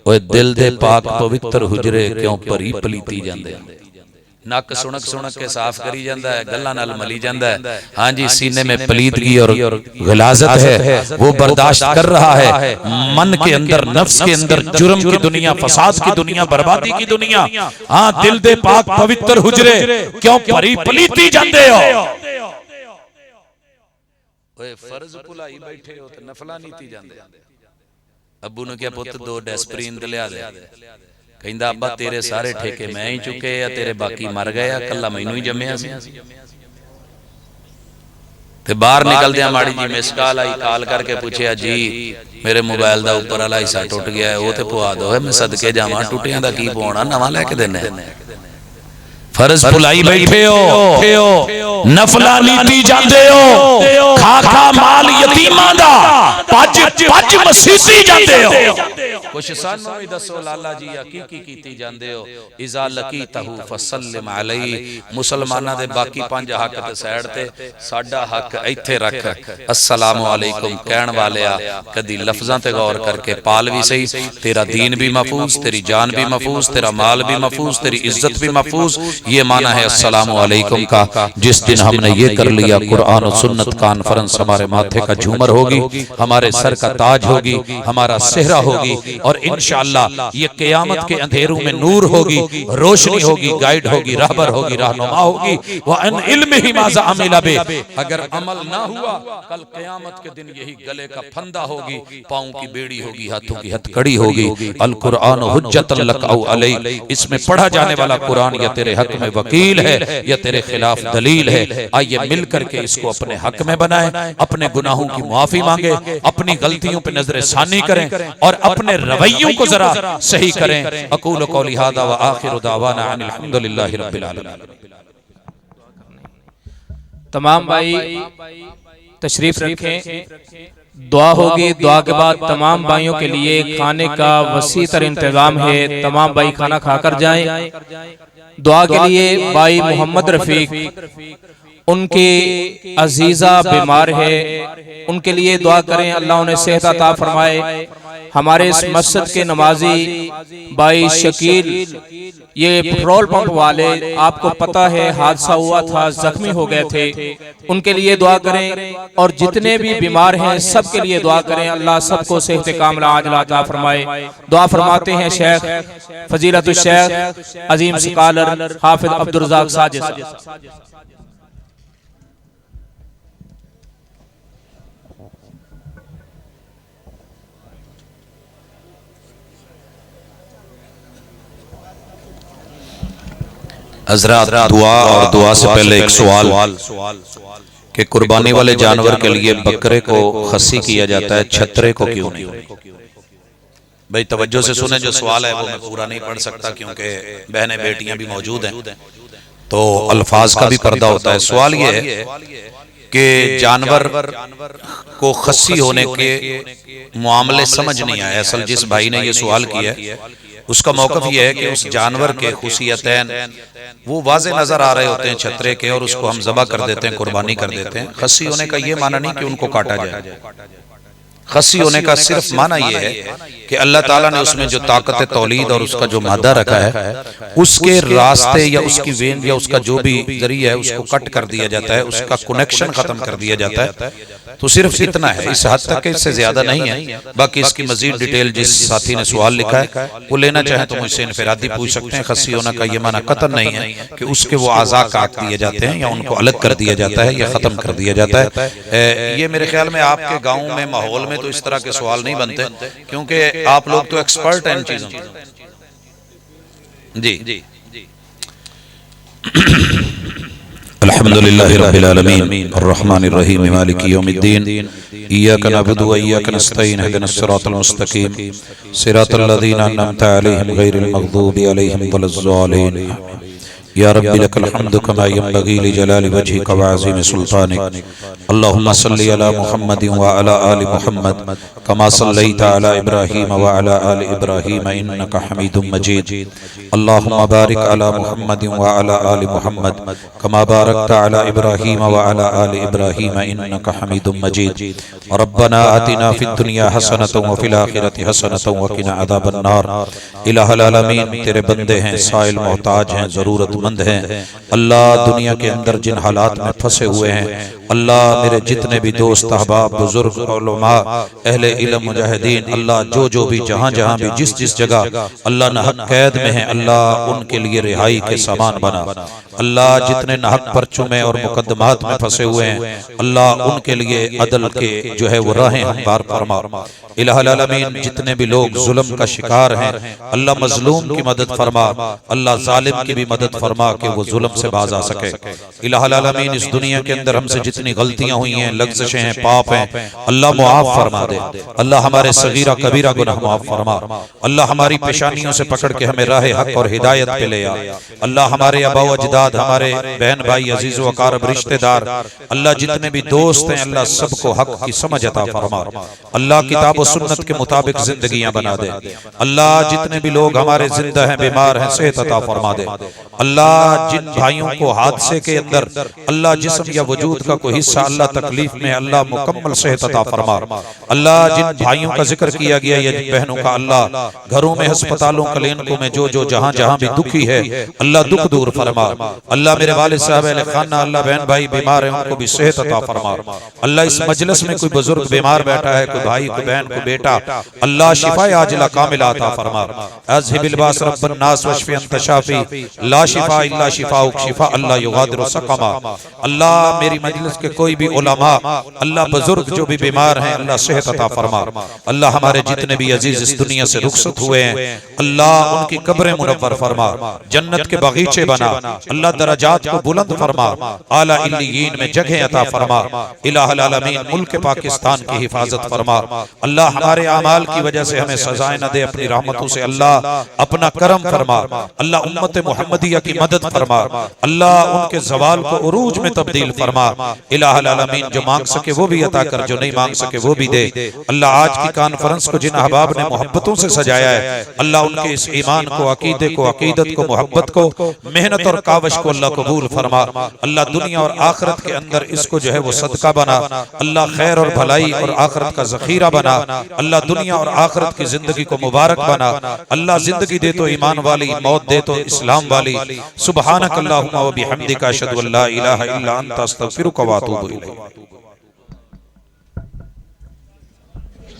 ओए दिल दे पाक पवित्र हुजरे क्यों भरी पलीती जांदे। नक सुनक सुनक के साफ करी जाता है, गल्लां नाल मली जाता है। हाँ जी, सीने में पलीदगी और गलाजत है, वो बर्दाश्त कर रहा है। मन के अंदर, नफ्स के अंदर जुर्म की दुनिया, फसाद की दुनिया, बर्बादी की दुनिया। हाँ, दिल दे पाक पवित्र हुजरे क्यों भरी पलीती जाते हो। ओए फर्ज भुलाई बैठे हो ते नफला नीती जाते। अब्बू ने क्या पुत दो डेस्परीन ते लिया दे, कहंदा अब्बा तेरे सारे ठेके मैं ही चुके या तेरे बाकी मर गए, कला मैनू ही जम्मिया सी। ते बाहर निकलदे माड़ी जी मिस कॉल आई, कॉल करके पूछया जी मेरे मोबाइल दा ऊपर वाला हिस्सा टुट गया है, वो ते पवा दो। मैं सदके जावां, टुटियां दा की पवाना, नवां लेके देने। फर्ज भुलाई बैठे हो, नफला नीती जांदे हो, खा खा माल यतीमां दा पज पज मसीती जांदे हो। कुछ सानू भी दसो लाला जी की कीती जांदे हो। इज़ा लकीतहु फसल्लिम अलैहि, मुसलमानां दे बाकी पंज हक ते साइड ते, साडा हक इत्थे रख, अस्सलामु अलैकुम कहण वालिया कदी लफ्जां ते गौर करके पाल भी सही, तेरा दीन भी महफूज, तेरी जान भी महफूज, तेरा माल भी महफूज, तेरी इज्जत भी महफूज। ये माना है अस्सलामु अलैकुम का। जिस दिन हमने ये कर लिया, कुरान और सुन्नत कॉन्फ्रेंस हमारे माथे का झूमर होगी, हमारे सर का ताज होगी, हमारा सेहरा होगी, और इंशाअल्लाह ये क़यामत के अंधेरों में नूर होगी, रोशनी होगी, गाइड होगी, रहबर होगी, रहनुमा होगी। व अन इल्मिही माज़ा अमिला बे, अगर अमल ना हुआ कल क़यामत के दिन यही गले का फंदा होगी, पाँव की बेड़ी होगी, हाथों की हथकड़ी होगी। अल कुरान हुज्जतन लक औ अलैक, इसमें पढ़ा जाने वाला कुरान या तेरे हक में वकील है या तेरे खिलाफ दलील है। आइए मिलकर के इसको अपने हक में बनाएं, अपने गुनाहों की माफी मांगे, अपनी गलतियों पे नजर सानी करें और अपने रवैयों को जरा सही करें। अकूलु कौली हादा व आखिरु दावाना अनिल हम्दुलिल्लाहि रब्बिल आलमीन। तमाम भाई तशरीफ रखें, दुआ होगी। दुआ के बाद तमाम भाइयों के लिए खाने का वसी तर इंतजाम है, तमाम भाई खाना खाकर जाएं। दुआ के लिए भाई मोहम्मद रफीक, उनकी अजीजा बीमार है, उनके लिए दुआ करें, अल्लाह उन्हें सेहत अता फरमाए। हमारे इस मस्जिद के नमाजी भाई शकील, ये पेट्रोल पंप वाले, आपको पता है हादसा हुआ था, जख्मी हो गए थे, उनके लिए दुआ करें। और जितने भी बीमार हैं सबके लिए दुआ करें, अल्लाह सबको सेहत कामिला आजिला अता फरमाए। दुआ फरमाते हैं शेख फजीलतुल शेख अजीम स्कॉलर हाफिज अब्दुर रज़ाक साजिद। हज़रात दुआ, और दुआ से पहले एक सवाल कि कुर्बानी वाले जानवर के लिए बकरे को खस्सी किया जाता है, छतरे को क्यों नहीं? भाई तवज्जो से सुने, जो सवाल है वो मैं पूरा नहीं पढ़ सकता क्योंकि बहनें बेटियां भी मौजूद हैं, तो अल्फाज का भी पर्दा होता है। सवाल ये है कि जानवर को खस्सी होने के मामले समझ नहीं आए। असल जिस भाई ने ये सवाल किया है उसका मौक़िफ़ ये है कि उस जानवर के खुसियतैन वो वाज़े नज़र आ रहे होते हैं छतरे के, और उसको हम ज़बह कर देते हैं, कुर्बानी कर देते हैं। खस्सी होने का ये माना नहीं कि उनको काटा जाए। खस्सी होने का सिर्फ माना ये है कि अल्लाह ताला ने उसमें जो ताकत तौलीद और उसका जो मादा रखा है, उसके रास्ते या उसकी वेन या उसका जो भी जरिया है उसको कट कर दिया जाता है, उसका कनेक्शन खत्म कर दिया जाता है। तो सिर्फ इतना है, इस हद तक, इससे ज्यादा नहीं है। बाकी इसकी मजीद डिटेल जिस साथी ने सवाल लिखा है वो लेना चाहे तो मुझसे इनफरादी पूछ सकते हैं। खस्सी होना का ये माना कतन नहीं है कि उसके वो आज़ा काट दिए जाते हैं या उनको अलग कर दिया जाता है या खत्म कर दिया जाता है। ये मेरे ख्याल में आपके गाँव में माहौल में तो इस तरह के सवाल नहीं बनते, क्योंकि आप लोग तो एक्सपर्ट हैं इन चीजों में। जी अल्हम्दुलिल्लाहि रब्बिल आलमीन अर्रहमानिर रहीम मालिकि यौमिद्दीन इय्याका नअबुदु व इय्याका नस्तईन इहदिनस सिरातल मुस्तकीम सिरातल लज़ीना अनअमता अलैहिम गैरिल मग़दूबि अलैहिम वलज़्ज़ालिन या रब्बी लकल हम्दु कमा यंबगी लिजलालि वजहिक व अज़ीमि सुल्तानिक अल्लाहुम्मा सल्लि अला मुहम्मदिन व अला आलि मुहम्मद कमा सल्लैता अला इब्राहीम व अला आलि इब्राहीम इन्नका हमीदुम मजीद अल्लाहुम्मा बारिक अला मुहम्मदिन व अला आलि मुहम्मद कमा बारकता अला इब्राहीम व अला आलि इब्राहीम इन्नका हमीदुम मजीद रब्बना आतिना फिद दुनिया हसनतन व फिल आखिरति हसनतन व क़िना अज़ाबन नार। इलाहुल आलमीन तेरे बंदे हैं, साइल मोहताज हैं, ज़रूरतमंद हैं। अल्लाह दुनिया के अंदर जिन हालात में फंसे हुए हैं, अल्लाह मेरे जितने भी दोस्त अहबाब बुजुर्ग उलमा अहले इल्म मुजाहिदीन, अल्लाह जो भी जहाँ जहाँ भी जिस जगह अल्लाह नाहक कैद में है, अल्लाह उनके लिए रिहाई के सामान बना। अल्लाह जितने नाहक परचों में और मुकद्दमात में फंसे हुए हैं, अल्लाह उनके लिए अदल के जो है वो राहें हमवार फरमा। इलाहुल आलमीन जितने भी लोग जुल्म का शिकार हैं, अल्लाह मजलूम की मदद फरमा, अल्लाह जालिम की भी मदद फरमा कि वो जुल्म से बाज आ सके। इलाहुल आलमीन इस दुनिया के अंदर हमसे जितनी गलतियां हुई हैं, लग़्ज़िशें हैं, पाप हैं, अल्लाह मुआफ फरमा दे। अल्लाह हमारे सगीरा कबीरा गुनाह मुआफ फरमा। अल्लाह हमारी पेशानियों से पकड़ के हमें राह हक और हिदायत पे ले आ। अल्लाह हमारे आबा अजदाद, हमारे बहन भाई, अजीज व अकारब रिश्तेदार, अल्लाह जितने भी दोस्त हैं, अल्लाह सबको हक की समझ अता फरमा। अल्लाह किताब और सुन्नत के मुताबिक जिंदगियां बना दे। अल्लाह जितने भी लोग हमारे जिंदा हैं, बीमार हैं, सेहत अता फरमा दे। अल्लाह जिन भाइयों को हादसे के अंदर अल्लाह जिस्म या वजूद का कोई हिस्सा अल्लाह तकलीफ में, अल्लाह मुकम्मल सेहत अता फरमा। अल्लाह जिन भाइयों का जिक्र किया गया या जिन बहनों का, अल्लाह घरों में, अस्पतालों, क्लिनिकों में जो जहां जहां भी दुखी है, अल्लाह दुख दूर फरमा। अल्लाह मेरे वालिद साहब अहले खाना, अल्लाह बहन भाई बीमार है, उनको भी सेहत अता फरमा। अल्लाह इस मजलिस में कोई बुजुर्ग बीमार बैठा है, कोई भाई, कोई बहन, कोई बेटा, अल्लाह शिफा आजिला कामिला अता फरमा। अज़हिबिल बास रब्बन नास वशफि अंत शाफी ला शिफा इल्ला शिफाउक शिफा अल्लाह युगादिरु सकमा। अल्लाह मेरी मजलिस के कोई भी उलमा, अल्लाह बुजुर्ग जो भी बीमार हैं, अल्लाह सेहत अता फरमा। अल्लाह हमारे जितने भी अजीज इस दुनिया से रुखसत हुए हैं, अल्लाह उनकी कब्रें मुनव्वर फरमा, जन्नत के बगीचे बना। अल्लाह दरजात को बुलंद फरमा, आला इल्लियीन में जगह अता फरमा। इलाहुल आलमीन मुल्क पाकिस्तान की हिफाजत फरमा। अल्लाह हमारे अमाल की वजह से हमें सजाएं न दे, अपनी रहमतों से अल्लाह अपना करम फरमा। अल्लाह उम्मत मुहम्मदिया की मदद फरमा। अल्लाह उनके ज़वाल को उरूज में तब्दील फरमा। इलाहुल आलमीन जो मांग सके वो भी अता कर, जो नहीं मांग सके वो भी दे। अल्लाह आज की कॉन्फ्रेंस को जिन अहबाब ने मोहब्बतों से सजाया है, अल्लाह उनके इस ईमान को, अकीदे को, अकीदत को, मोहब्बत को, मेहनत और कावश को अल्लाह कबूल फरमा। अल्लाह दुनिया और आखिरत के अंदर इसको जो है वो सदका बना। अल्लाह खैर और भलाई और आखिरत का ज़खीरा बना। अल्लाह दुनिया और आखिरत की जिंदगी को मुबारक बना। अल्लाह जिंदगी दे तो ईमान वाली, मौत दे तो इस्लाम वाली। सुब्हानक अल्लाहुम्मा व बिहम्दिका अशहदु अल्ला इलाहा इल्ला अंता अस्तगफिरुका व अतूबु इलैक।